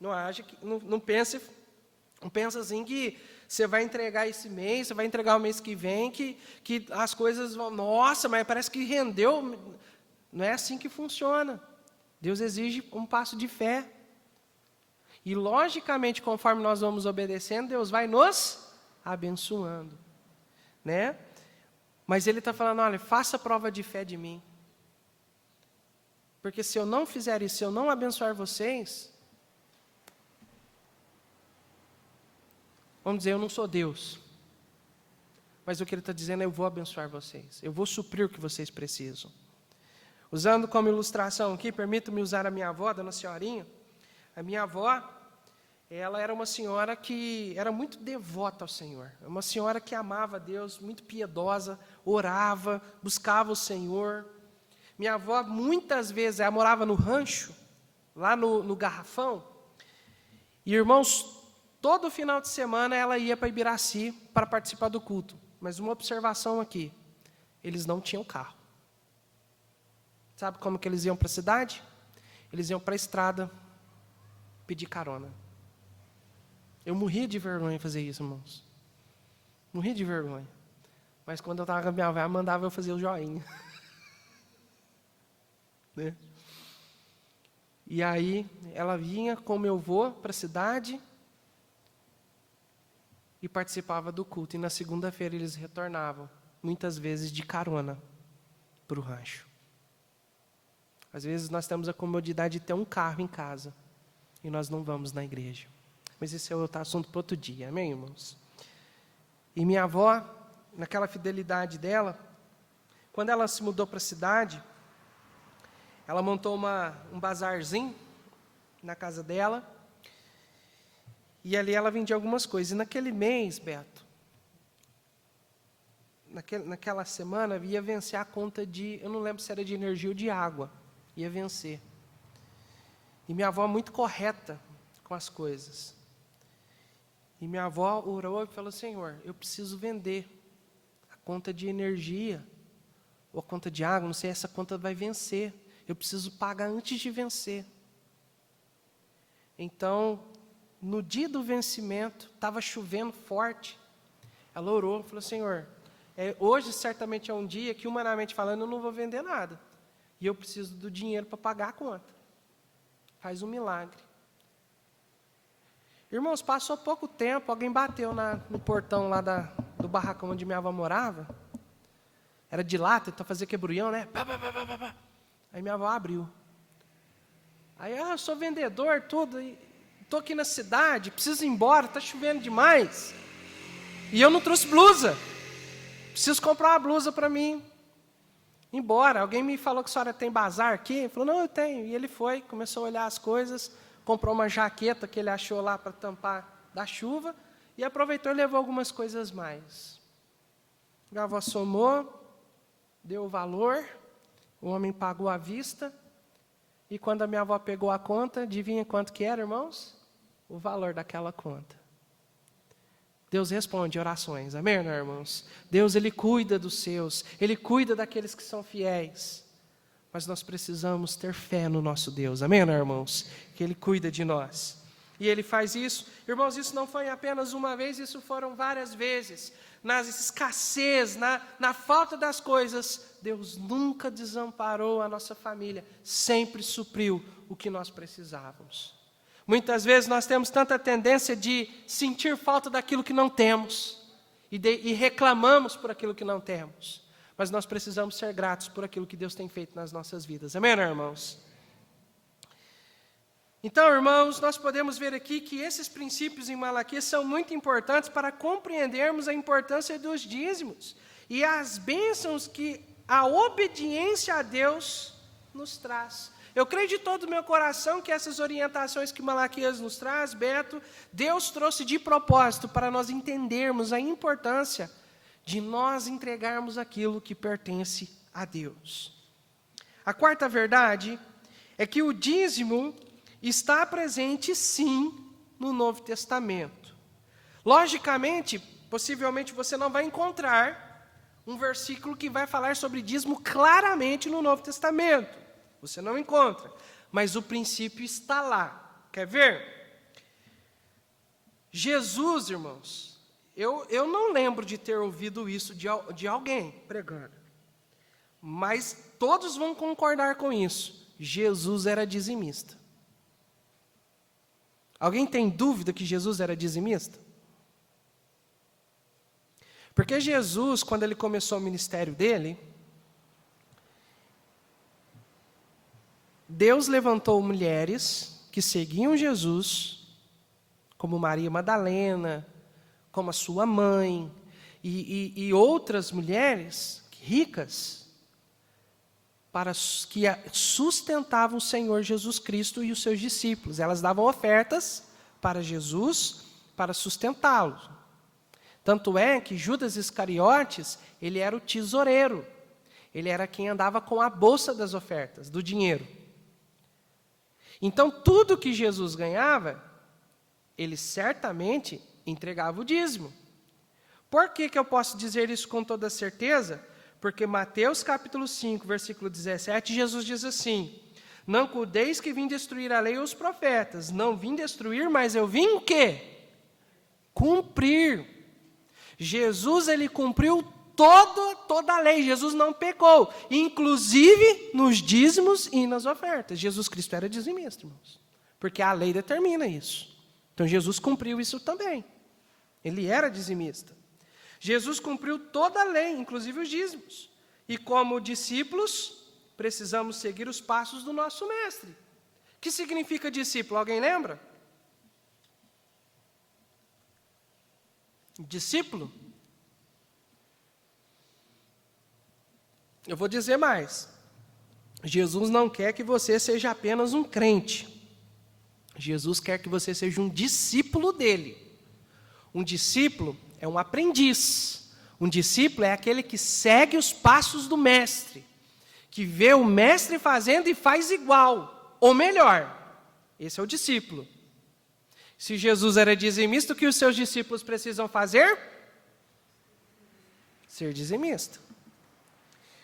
Não pensa assim que você vai entregar esse mês, você vai entregar o mês que vem, que as coisas vão, nossa, mas parece que rendeu. Não é assim que funciona. Deus exige um passo de fé. E, logicamente, conforme nós vamos obedecendo, Deus vai nos abençoando. Né? Mas Ele está falando, olha, faça prova de fé de mim. Porque se eu não fizer isso, se eu não abençoar vocês, vamos dizer, eu não sou Deus. Mas o que Ele está dizendo é, eu vou abençoar vocês. Eu vou suprir o que vocês precisam. Usando como ilustração aqui, permito-me usar a minha avó, Dona Senhorinha. A minha avó, ela era uma senhora que era muito devota ao Senhor. Uma senhora que amava a Deus, muito piedosa, orava, buscava o Senhor. Minha avó, muitas vezes, ela morava no rancho, lá no Garrafão. E, irmãos, todo final de semana ela ia para Ibiraci para participar do culto. Mas uma observação aqui, eles não tinham carro. Sabe como que eles iam para a cidade? Eles iam para a estrada pedir carona. Eu morria de vergonha de fazer isso, irmãos. Morria de vergonha. Mas quando eu estava com a minha avó, mandava eu fazer o joinha. né? E aí ela vinha com meu avô para a cidade e participava do culto. E na segunda-feira eles retornavam, muitas vezes de carona, para o rancho. Às vezes nós temos a comodidade de ter um carro em casa e nós não vamos na igreja. Mas esse é outro assunto para outro dia, amém, irmãos? E minha avó, naquela fidelidade dela, quando ela se mudou para a cidade, ela montou um bazarzinho na casa dela, e ali ela vendia algumas coisas. E naquele mês, Beto, naquela semana, ia vencer a conta de, eu não lembro se era de energia ou de água, ia vencer. E minha avó muito correta com as coisas. E minha avó orou e falou: Senhor, eu preciso vender a conta de energia, ou a conta de água, não sei, essa conta vai vencer. Eu preciso pagar antes de vencer. Então, no dia do vencimento, estava chovendo forte. Ela orou e falou: Senhor, hoje certamente é um dia que, humanamente falando, eu não vou vender nada. E eu preciso do dinheiro para pagar a conta. Faz um milagre. Irmãos, passou pouco tempo, alguém bateu no portão lá do barracão onde minha avó morava. Era de lata, então fazia quebrulhão, né? Aí minha avó abriu. Aí, eu sou vendedor, tudo, estou aqui na cidade, preciso ir embora, está chovendo demais. E eu não trouxe blusa. Preciso comprar uma blusa para mim. Embora. Alguém me falou que a senhora tem bazar aqui? Ele falou: não, eu tenho. E ele foi, começou a olhar as coisas, comprou uma jaqueta que ele achou lá para tampar da chuva, e aproveitou e levou algumas coisas mais. Minha avó somou, deu o valor, o homem pagou à vista, e quando a minha avó pegou a conta, adivinha quanto que era, irmãos? O valor daquela conta. Deus responde orações, amém, irmãos? Deus, Ele cuida dos seus, Ele cuida daqueles que são fiéis. Mas nós precisamos ter fé no nosso Deus, amém, irmãos? Que Ele cuida de nós. E Ele faz isso. Irmãos, isso não foi apenas uma vez, isso foram várias vezes. Na escassez, na falta das coisas, Deus nunca desamparou a nossa família, sempre supriu o que nós precisávamos. Muitas vezes nós temos tanta tendência de sentir falta daquilo que não temos e reclamamos por aquilo que não temos. Mas nós precisamos ser gratos por aquilo que Deus tem feito nas nossas vidas. Amém, irmãos? Então, irmãos, nós podemos ver aqui que esses princípios em Malaquias são muito importantes para compreendermos a importância dos dízimos e as bênçãos que a obediência a Deus nos traz. Eu creio de todo o meu coração que essas orientações que Malaquias nos traz, Beto, Deus trouxe de propósito para nós entendermos a importância de nós entregarmos aquilo que pertence a Deus. A quarta verdade é que o dízimo está presente, sim, no Novo Testamento. Logicamente, possivelmente você não vai encontrar um versículo que vai falar sobre dízimo claramente no Novo Testamento. Você não encontra, mas o princípio está lá. Quer ver? Jesus, irmãos, eu não lembro de ter ouvido isso de alguém pregando, mas todos vão concordar com isso. Jesus era dizimista. Alguém tem dúvida que Jesus era dizimista? Porque Jesus, quando ele começou o ministério dele, Deus levantou mulheres que seguiam Jesus, como Maria Madalena, como a sua mãe, e outras mulheres ricas, para que sustentavam o Senhor Jesus Cristo e os seus discípulos. Elas davam ofertas para Jesus, para sustentá-lo. Tanto é que Judas Iscariotes, ele era o tesoureiro. Ele era quem andava com a bolsa das ofertas, do dinheiro. Então, tudo que Jesus ganhava, ele certamente entregava o dízimo. Por que eu posso dizer isso com toda certeza? Porque Mateus capítulo 5, versículo 17, Jesus diz assim: não cuideis que vim destruir a lei e os profetas. Não vim destruir, mas eu vim o quê? Cumprir. Jesus, ele cumpriu toda a lei. Jesus não pecou, inclusive nos dízimos e nas ofertas. Jesus Cristo era dizimista, irmãos, porque a lei determina isso. Então Jesus cumpriu isso também. Ele era dizimista. Jesus cumpriu toda a lei, inclusive os dízimos. E como discípulos, precisamos seguir os passos do nosso mestre. O que significa discípulo? Alguém lembra? Discípulo? Eu vou dizer mais. Jesus não quer que você seja apenas um crente. Jesus quer que você seja um discípulo dele. Um discípulo é um aprendiz. Um discípulo é aquele que segue os passos do mestre, que vê o mestre fazendo e faz igual, ou melhor. Esse é o discípulo. Se Jesus era dizimista, o que os seus discípulos precisam fazer? Ser dizimista.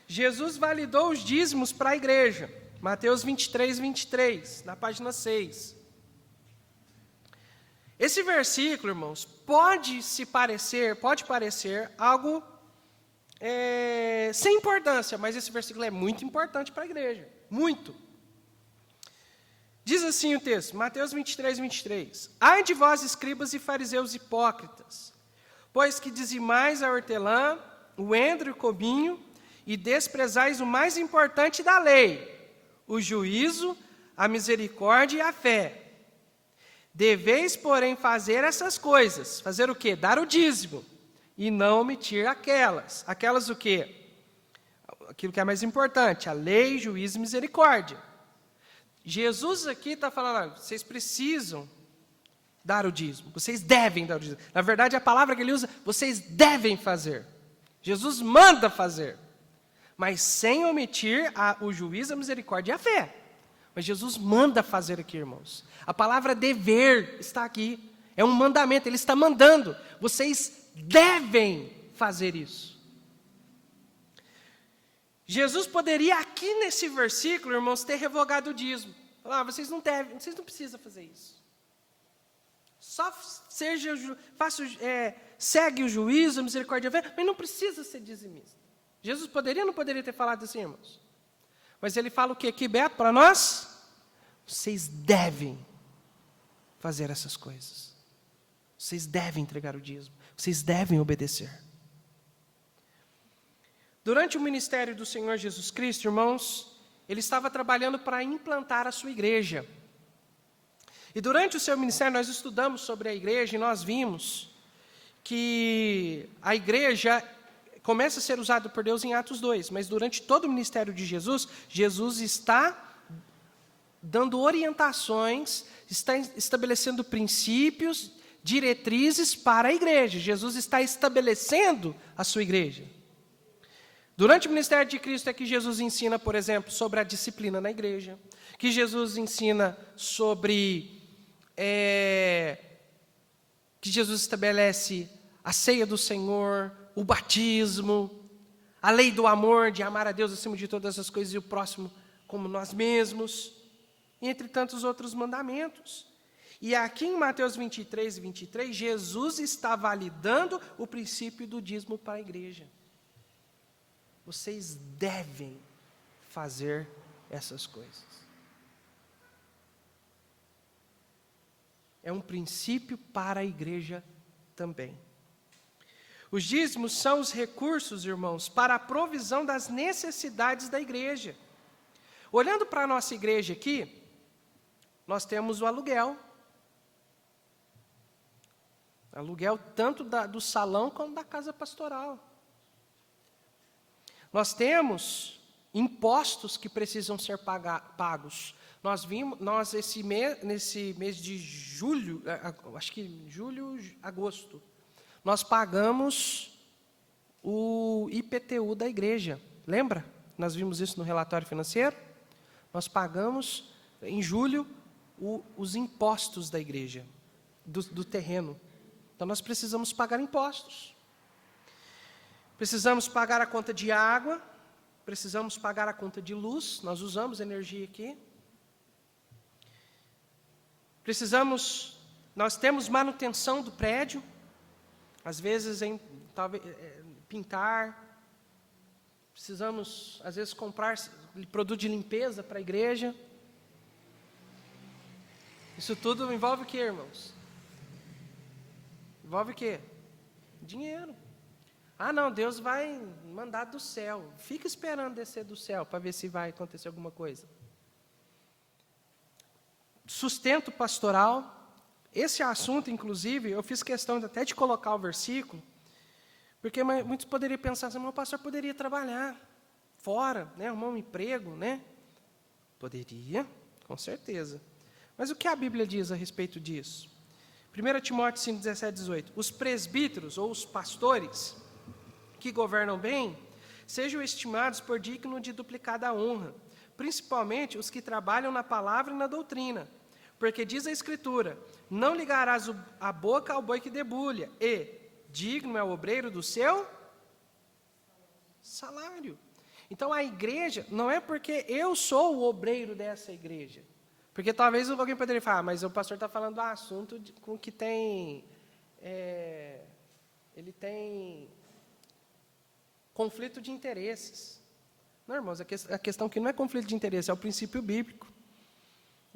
Jesus validou os dízimos para a igreja. Mateus 23, 23, na página 6. Esse versículo, irmãos, pode parecer algo sem importância, mas esse versículo é muito importante para a igreja. Muito. Diz assim o texto, Mateus 23, 23. Ai de vós, escribas e fariseus hipócritas, pois que dizimais a hortelã, o endro e o cominho, e desprezais o mais importante da lei, o juízo, a misericórdia e a fé. Deveis, porém, fazer essas coisas. Fazer o quê? Dar o dízimo. E não omitir aquelas. Aquelas o quê? Aquilo que é mais importante. A lei, juízo e misericórdia. Jesus aqui está falando, vocês precisam dar o dízimo. Vocês devem dar o dízimo. Na verdade, a palavra que ele usa, vocês devem fazer. Jesus manda fazer. Mas sem omitir o juízo, a misericórdia e a fé. Mas Jesus manda fazer aqui, irmãos. A palavra dever está aqui. É um mandamento, ele está mandando. Vocês devem fazer isso. Jesus poderia aqui nesse versículo, irmãos, ter revogado o dízimo. Falar, vocês não devem, vocês não precisam fazer isso. Só segue o juízo, a misericórdia, mas não precisa ser dizimista. Jesus poderia ou não poderia ter falado assim, irmãos? Mas ele fala o que aqui, Beto, para nós? Vocês devem fazer essas coisas. Vocês devem entregar o dízimo. Vocês devem obedecer. Durante o ministério do Senhor Jesus Cristo, irmãos, ele estava trabalhando para implantar a sua igreja. E durante o seu ministério, nós estudamos sobre a igreja e nós vimos que a igreja começa a ser usada por Deus em Atos 2, mas durante todo o ministério de Jesus, Jesus está dando orientações, está estabelecendo princípios, diretrizes para a igreja. Jesus está estabelecendo a sua igreja. Durante o ministério de Cristo é que Jesus ensina, por exemplo, sobre a disciplina na igreja, que Jesus ensina sobre, que Jesus estabelece a ceia do Senhor, o batismo, a lei do amor, de amar a Deus acima de todas as coisas e o próximo como nós mesmos, entre tantos outros mandamentos. E aqui em Mateus 23, 23, Jesus está validando o princípio do dízimo para a igreja. Vocês devem fazer essas coisas. É um princípio para a igreja também. Os dízimos são os recursos, irmãos, para a provisão das necessidades da igreja. Olhando para a nossa igreja aqui, nós temos o aluguel. Aluguel tanto do salão como da casa pastoral. Nós temos impostos que precisam ser pagos. Nesse mês de julho, acho que julho, agosto, nós pagamos o IPTU da igreja. Lembra? Nós vimos isso no relatório financeiro. Nós pagamos, em julho, os impostos da igreja, do terreno. Então, nós precisamos pagar impostos. Precisamos pagar a conta de água, precisamos pagar a conta de luz, nós usamos energia aqui. Nós temos manutenção do prédio, às vezes pintar. Precisamos, às vezes, comprar produto de limpeza para a igreja. Isso tudo envolve o quê, irmãos? Envolve o quê? Dinheiro. Ah, não, Deus vai mandar do céu. Fica esperando descer do céu para ver se vai acontecer alguma coisa. Sustento pastoral. Esse assunto, inclusive, eu fiz questão até de colocar o versículo, porque muitos poderiam pensar assim, o pastor poderia trabalhar fora, né, arrumar um emprego, né? Poderia, com certeza. Mas o que a Bíblia diz a respeito disso? 1 Timóteo 5, 17, 18. Os presbíteros, ou os pastores, que governam bem, sejam estimados por digno de duplicada honra, principalmente os que trabalham na palavra e na doutrina. Porque diz a Escritura, não ligarás a boca ao boi que debulha, e digno é o obreiro do seu salário. Então a igreja, não é porque eu sou o obreiro dessa igreja, porque talvez alguém poderia falar, mas o pastor está falando do assunto com que tem, ele tem conflito de interesses. Não, irmãos, a questão aqui não é conflito de interesse, é o princípio bíblico.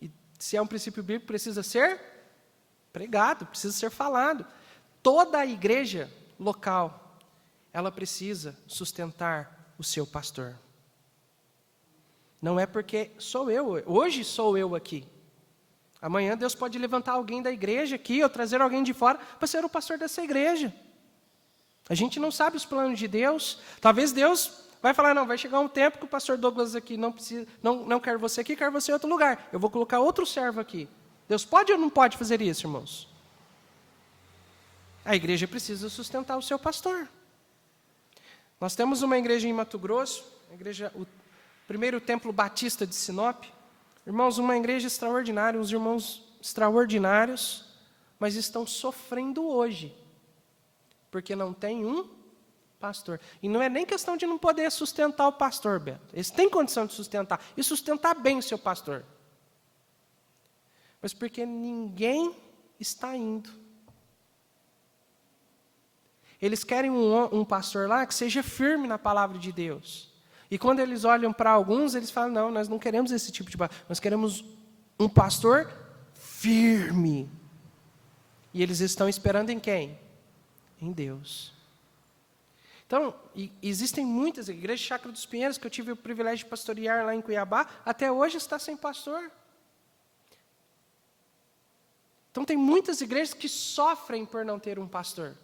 E se é um princípio bíblico, precisa ser pregado, precisa ser falado. Toda a igreja local, ela precisa sustentar o seu pastor. Não é porque sou eu, hoje sou eu aqui. Amanhã Deus pode levantar alguém da igreja aqui, ou trazer alguém de fora, para ser o pastor dessa igreja. A gente não sabe os planos de Deus. Talvez Deus vai falar, não, vai chegar um tempo que o pastor Douglas aqui não quer você aqui, quer você em outro lugar. Eu vou colocar outro servo aqui. Deus pode ou não pode fazer isso, irmãos? A igreja precisa sustentar o seu pastor. Nós temos uma igreja em Mato Grosso, o primeiro templo batista de Sinop. Irmãos, uma igreja extraordinária, uns irmãos extraordinários, mas estão sofrendo hoje, porque não tem um pastor. E não é nem questão de não poder sustentar o pastor, Beto. Eles têm condição de sustentar, e sustentar bem o seu pastor. Mas porque ninguém está indo. Eles querem um pastor lá que seja firme na palavra de Deus. E quando eles olham para alguns, eles falam, não, nós não queremos esse tipo de pastor. Nós queremos um pastor firme. E eles estão esperando em quem? Em Deus. Então, existem muitas igrejas, Chácara dos Pinheiros, que eu tive o privilégio de pastorear lá em Cuiabá, até hoje está sem pastor. Então, tem muitas igrejas que sofrem por não ter um pastor.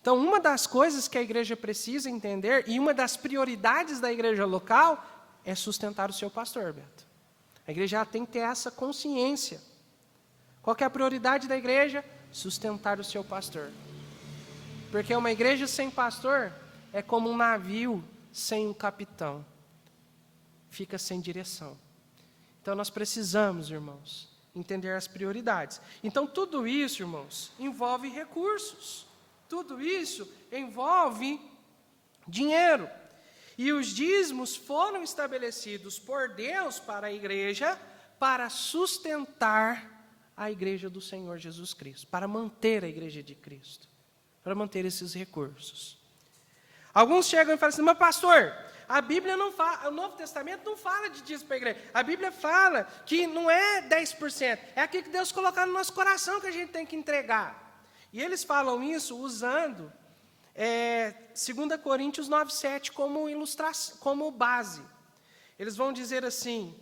Então, uma das coisas que a igreja precisa entender, e uma das prioridades da igreja local, é sustentar o seu pastor, Beto. A igreja tem que ter essa consciência. Qual que é a prioridade da igreja? Sustentar o seu pastor. Porque uma igreja sem pastor é como um navio sem um capitão. Fica sem direção. Então, nós precisamos, irmãos, entender as prioridades. Então, tudo isso, irmãos, envolve recursos. Tudo isso envolve dinheiro. E os dízimos foram estabelecidos por Deus para a igreja, para sustentar a igreja do Senhor Jesus Cristo, para manter a igreja de Cristo, para manter esses recursos. Alguns chegam e falam assim, mas pastor, a Bíblia não fala, o Novo Testamento não fala de dízimo para a igreja. A Bíblia fala que não é 10%, é aquilo que Deus colocou no nosso coração que a gente tem que entregar. E eles falam isso usando 2 Coríntios 9:7 como ilustração, como base. Eles vão dizer assim,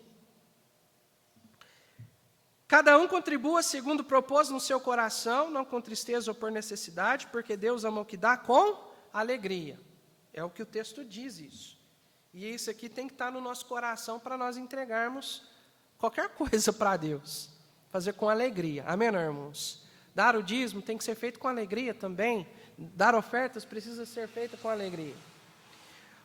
cada um contribua segundo propôs no seu coração, não com tristeza ou por necessidade, porque Deus ama o que dá com alegria. É o que o texto diz isso. E isso aqui tem que estar no nosso coração para nós entregarmos qualquer coisa para Deus. Fazer com alegria. Amém, irmãos? Dar o dízimo tem que ser feito com alegria também. Dar ofertas precisa ser feito com alegria.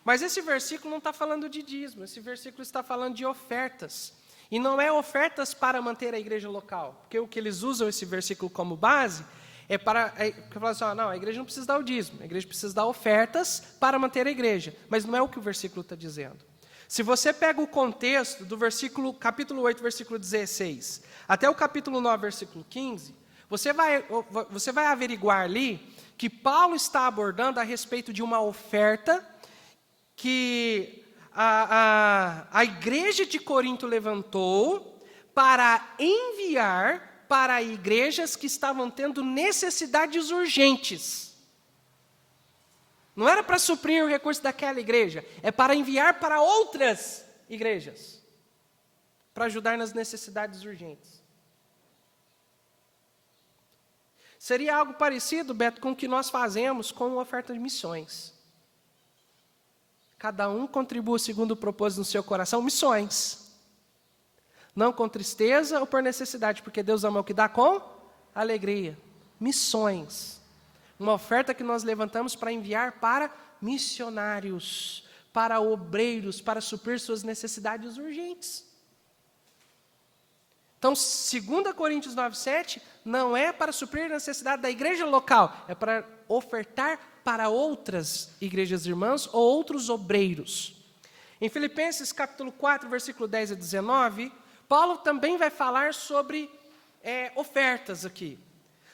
Mas esse versículo não está falando de dízimo. Esse versículo está falando de ofertas. E não é ofertas para manter a igreja local. Porque o que eles usam esse versículo como base é para... falam assim, não, a igreja não precisa dar o dízimo. A igreja precisa dar ofertas para manter a igreja. Mas não é o que o versículo está dizendo. Se você pega o contexto do capítulo 8, versículo 16, até o capítulo 9, versículo 15... Você vai averiguar ali que Paulo está abordando a respeito de uma oferta que a igreja de Corinto levantou para enviar para igrejas que estavam tendo necessidades urgentes. Não era para suprir o recurso daquela igreja, é para enviar para outras igrejas, para ajudar nas necessidades urgentes. Seria algo parecido, Beto, com o que nós fazemos com a oferta de missões. Cada um contribua segundo o propósito no seu coração, missões. Não com tristeza ou por necessidade, porque Deus ama o que dá com alegria. Missões. Uma oferta que nós levantamos para enviar para missionários, para obreiros, para suprir suas necessidades urgentes. Então, 2 Coríntios 9:7 não é para suprir a necessidade da igreja local, é para ofertar para outras igrejas irmãs ou outros obreiros. Em Filipenses capítulo 4, versículo 10 a 19, Paulo também vai falar sobre ofertas aqui.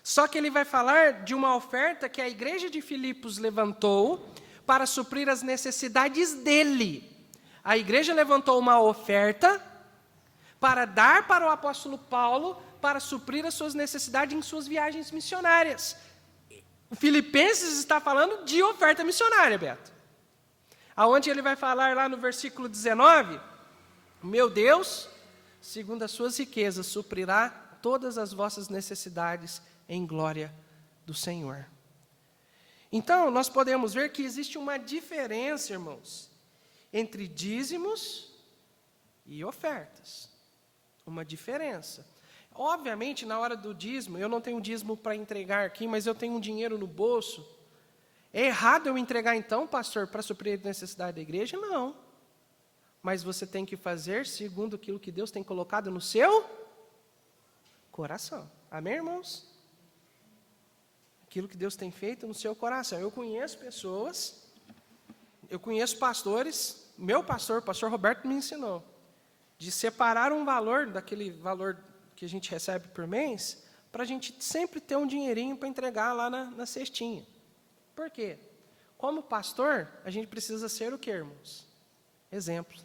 Só que ele vai falar de uma oferta que a igreja de Filipos levantou para suprir as necessidades dele. A igreja levantou uma oferta para dar para o apóstolo Paulo para suprir as suas necessidades em suas viagens missionárias. O Filipenses está falando de oferta missionária, Beto. Aonde ele vai falar lá no versículo 19, meu Deus, segundo as suas riquezas, suprirá todas as vossas necessidades em glória do Senhor. Então, nós podemos ver que existe uma diferença, irmãos, entre dízimos e ofertas. Uma diferença. Obviamente, na hora do dízimo, eu não tenho dízimo para entregar aqui, mas eu tenho um dinheiro no bolso. É errado eu entregar então, pastor, para suprir a necessidade da igreja? Não. Mas você tem que fazer segundo aquilo que Deus tem colocado no seu coração. Amém, irmãos? Aquilo que Deus tem feito no seu coração. Eu conheço pessoas, eu conheço pastores, meu pastor Roberto me ensinou, de separar um valor, daquele valor que a gente recebe por mês, para a gente sempre ter um dinheirinho para entregar lá na cestinha. Por quê? Como pastor, a gente precisa ser o quê, irmãos? Exemplo.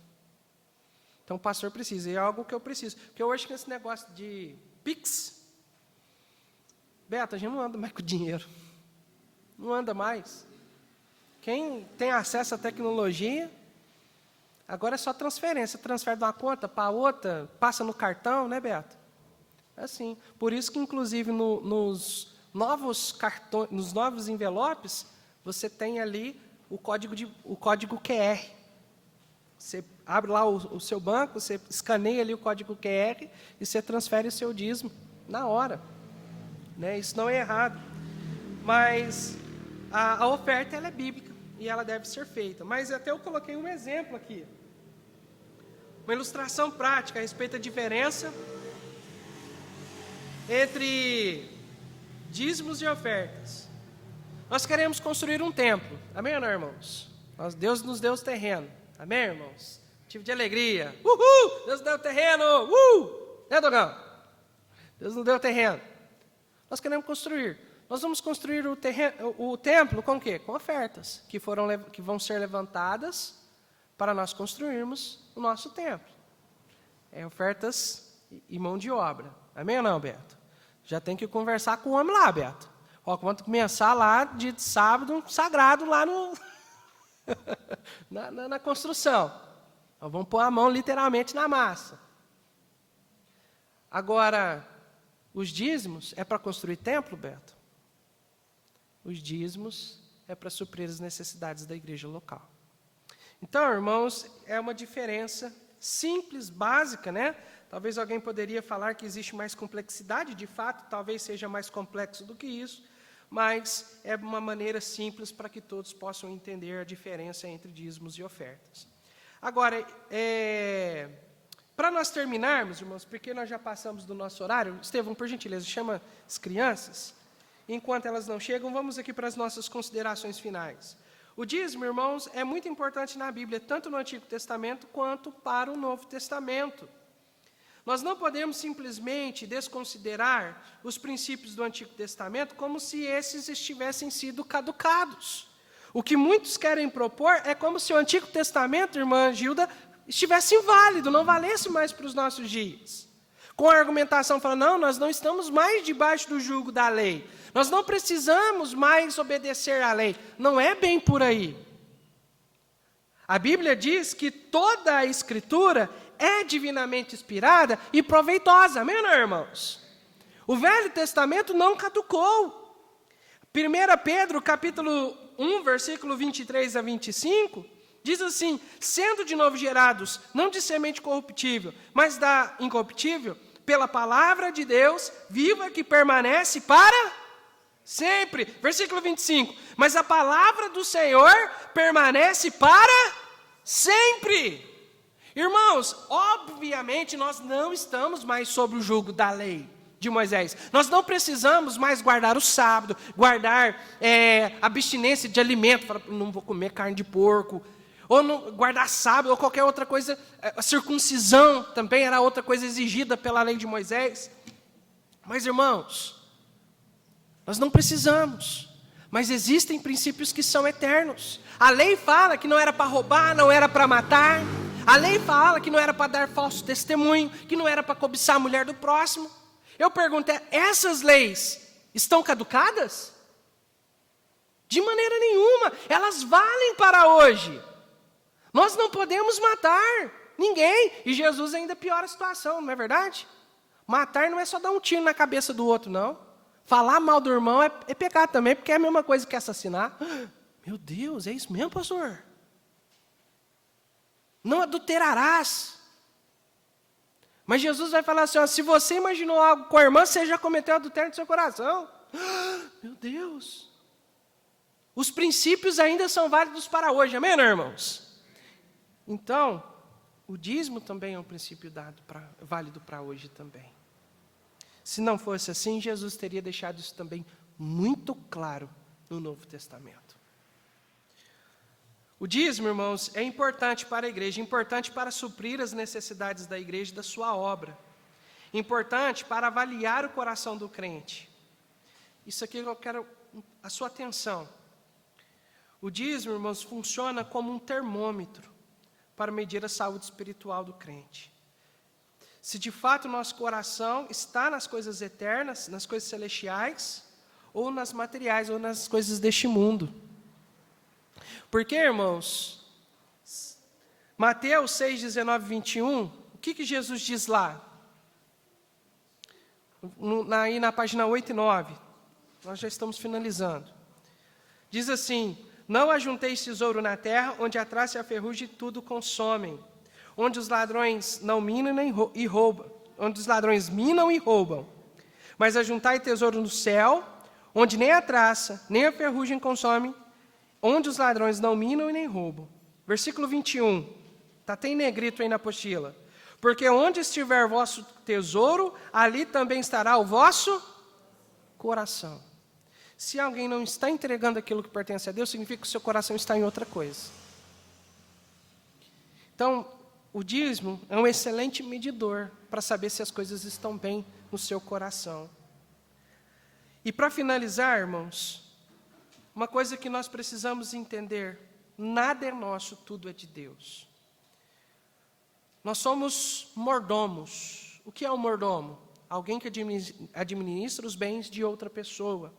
Então, o pastor precisa, e é algo que eu preciso. Porque hoje, com esse negócio de Pix, Beto, a gente não anda mais com dinheiro. Não anda mais. Quem tem acesso à tecnologia, agora é só transferência. Transfere de uma conta para outra, passa no cartão, né, Beto? É assim. Por isso que, inclusive, nos novos cartões, nos novos envelopes, você tem ali o código QR. Você abre lá o seu banco, você escaneia ali o código QR e você transfere o seu dízimo na hora. Né? Isso não é errado. Mas a oferta ela é bíblica e ela deve ser feita. Mas até eu coloquei um exemplo aqui. Uma ilustração prática a respeito da diferença entre dízimos e ofertas. Nós queremos construir um templo. Amém ou não, irmãos? Deus nos deu o terreno. Amém, irmãos? Motivo de alegria. Uhul! Deus nos deu o terreno. Né, Dogão? Deus nos deu o terreno. Nós queremos construir. Nós vamos construir o templo com o quê? Com ofertas, que vão ser levantadas para nós construirmos o nosso templo. Ofertas e mão de obra. Amém ou não, Beto? Já tem que conversar com o homem lá, Beto. Quando começar lá, dia de sábado, sagrado lá na construção. Nós vamos pôr a mão literalmente na massa. Agora, os dízimos é para construir templo, Beto? Os dízimos é para suprir as necessidades da igreja local. Então, irmãos, é uma diferença simples, básica, né? Talvez alguém poderia falar que existe mais complexidade, de fato, talvez seja mais complexo do que isso, mas é uma maneira simples para que todos possam entender a diferença entre dízimos e ofertas. Agora, para nós terminarmos, irmãos, porque nós já passamos do nosso horário, Estevão, por gentileza, chama as crianças. Enquanto elas não chegam, vamos aqui para as nossas considerações finais. O dízimo, irmãos, é muito importante na Bíblia, tanto no Antigo Testamento quanto para o Novo Testamento. Nós não podemos simplesmente desconsiderar os princípios do Antigo Testamento como se esses estivessem sido caducados. O que muitos querem propor é como se o Antigo Testamento, irmã Gilda, estivesse inválido, não valesse mais para os nossos dias. Com a argumentação falando, não, nós não estamos mais debaixo do jugo da lei. Nós não precisamos mais obedecer à lei. Não é bem por aí. A Bíblia diz que toda a Escritura é divinamente inspirada e proveitosa. Amém, irmãos? O Velho Testamento não caducou. 1 Pedro, capítulo 1, versículo 23 a 25, diz assim, sendo de novo gerados, não de semente corruptível, mas da incorruptível, pela palavra de Deus, viva que permanece para sempre. Versículo 25, mas a palavra do Senhor permanece para sempre. Irmãos, obviamente nós não estamos mais sob o jugo da lei de Moisés. Nós não precisamos mais guardar o sábado, guardar abstinência de alimento, falar, não vou comer carne de porco, ou não, guardar sábado, ou qualquer outra coisa. A circuncisão também era outra coisa exigida pela lei de Moisés. Mas, irmãos, nós não precisamos, mas existem princípios que são eternos. A lei fala que não era para roubar, não era para matar. A lei fala que não era para dar falso testemunho, que não era para cobiçar a mulher do próximo. Eu pergunto, essas leis estão caducadas? De maneira nenhuma, elas valem para hoje. Nós não podemos matar ninguém, e Jesus ainda piora a situação, não é verdade? Matar não é só dar um tiro na cabeça do outro, não. Falar mal do irmão é pecado também, porque é a mesma coisa que assassinar. Meu Deus, é isso mesmo, pastor? Não adulterarás. Mas Jesus vai falar assim, ó, se você imaginou algo com a irmã, você já cometeu adultério no seu coração. Meu Deus. Os princípios ainda são válidos para hoje, amém, irmãos? Então, o dízimo também é um princípio válido para hoje também. Se não fosse assim, Jesus teria deixado isso também muito claro no Novo Testamento. O dízimo, irmãos, é importante para a igreja, importante para suprir as necessidades da igreja e da sua obra. Importante para avaliar o coração do crente. Isso aqui eu quero a sua atenção. O dízimo, irmãos, funciona como um termômetro para medir a saúde espiritual do crente. Se de fato o nosso coração está nas coisas eternas, nas coisas celestiais, ou nas materiais, ou nas coisas deste mundo. Porque, irmãos, Mateus 6, 19 e 21, o que Jesus diz lá? Aí na página 8 e 9, nós já estamos finalizando. Diz assim, não ajunteis tesouro na terra, onde a traça e a ferrugem tudo consomem, onde os ladrões não minam e roubam, onde os ladrões minam e roubam, mas ajuntai tesouro no céu, onde nem a traça, nem a ferrugem consomem, onde os ladrões não minam e nem roubam. Versículo 21, está até em negrito aí na apostila. Porque onde estiver vosso tesouro, ali também estará o vosso coração. Se alguém não está entregando aquilo que pertence a Deus, significa que o seu coração está em outra coisa. Então, o dízimo é um excelente medidor para saber se as coisas estão bem no seu coração. E para finalizar, irmãos, uma coisa que nós precisamos entender, nada é nosso, tudo é de Deus. Nós somos mordomos. O que é um mordomo? Alguém que administra os bens de outra pessoa.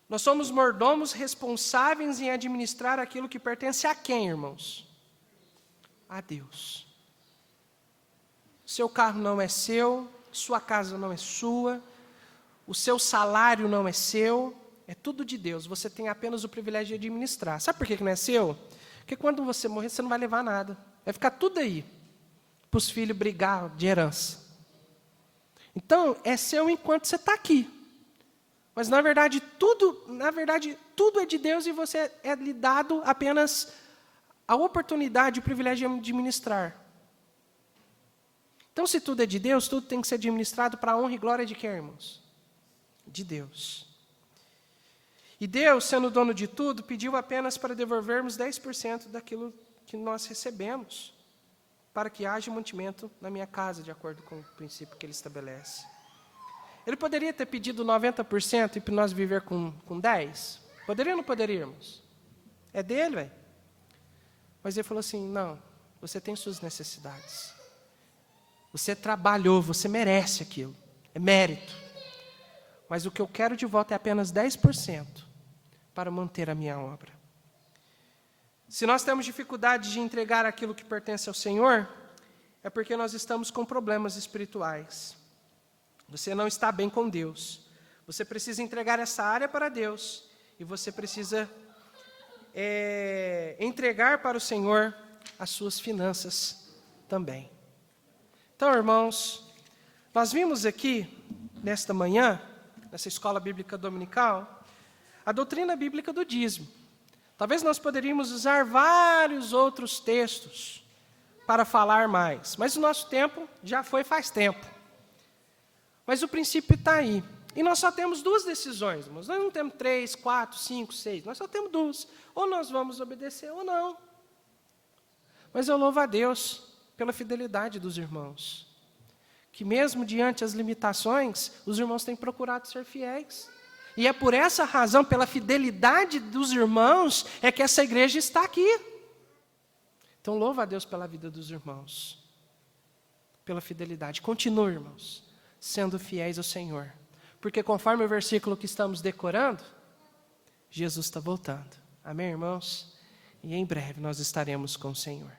Nós somos mordomos responsáveis em administrar aquilo que pertence a quem, irmãos? A Deus. Seu carro não é seu, sua casa não é sua, o seu salário não é seu, é tudo de Deus, você tem apenas o privilégio de administrar. Sabe por que não é seu? Porque quando você morrer, você não vai levar nada. Vai ficar tudo aí, para os filhos brigar de herança. Então, é seu enquanto você está aqui. Mas, na verdade, tudo é de Deus e você é lhe dado apenas a oportunidade, o privilégio de administrar. Então, se tudo é de Deus, tudo tem que ser administrado para a honra e glória de quem, irmãos? De Deus. E Deus, sendo dono de tudo, pediu apenas para devolvermos 10% daquilo que nós recebemos. para que haja mantimento na minha casa, de acordo com o princípio que ele estabelece. Ele poderia ter pedido 90% e para nós viver com 10%? Poderia ou não poderíamos? É dele, velho. Mas ele falou assim, não, você tem suas necessidades. Você trabalhou, você merece aquilo. É mérito. Mas o que eu quero de volta é apenas 10% para manter a minha obra. Se nós temos dificuldade de entregar aquilo que pertence ao Senhor, é porque nós estamos com problemas espirituais. Você não está bem com Deus. Você precisa entregar essa área para Deus. E você precisa entregar para o Senhor as suas finanças também. Então, irmãos, nós vimos aqui, nesta manhã, nessa escola bíblica dominical, a doutrina bíblica do dízimo. Talvez nós poderíamos usar vários outros textos para falar mais, mas o nosso tempo já foi faz tempo. Mas o princípio está aí. E nós só temos duas decisões, irmãos. Nós não temos 3, 4, 5, 6. Nós só temos duas. Ou nós vamos obedecer ou não. Mas eu louvo a Deus pela fidelidade dos irmãos. Que mesmo diante das limitações, os irmãos têm procurado ser fiéis. E é por essa razão, pela fidelidade dos irmãos, é que essa igreja está aqui. Então louvo a Deus pela vida dos irmãos. Pela fidelidade. Continue, irmãos, sendo fiéis ao Senhor. Porque conforme o versículo que estamos decorando, Jesus está voltando. Amém, irmãos? E em breve nós estaremos com o Senhor.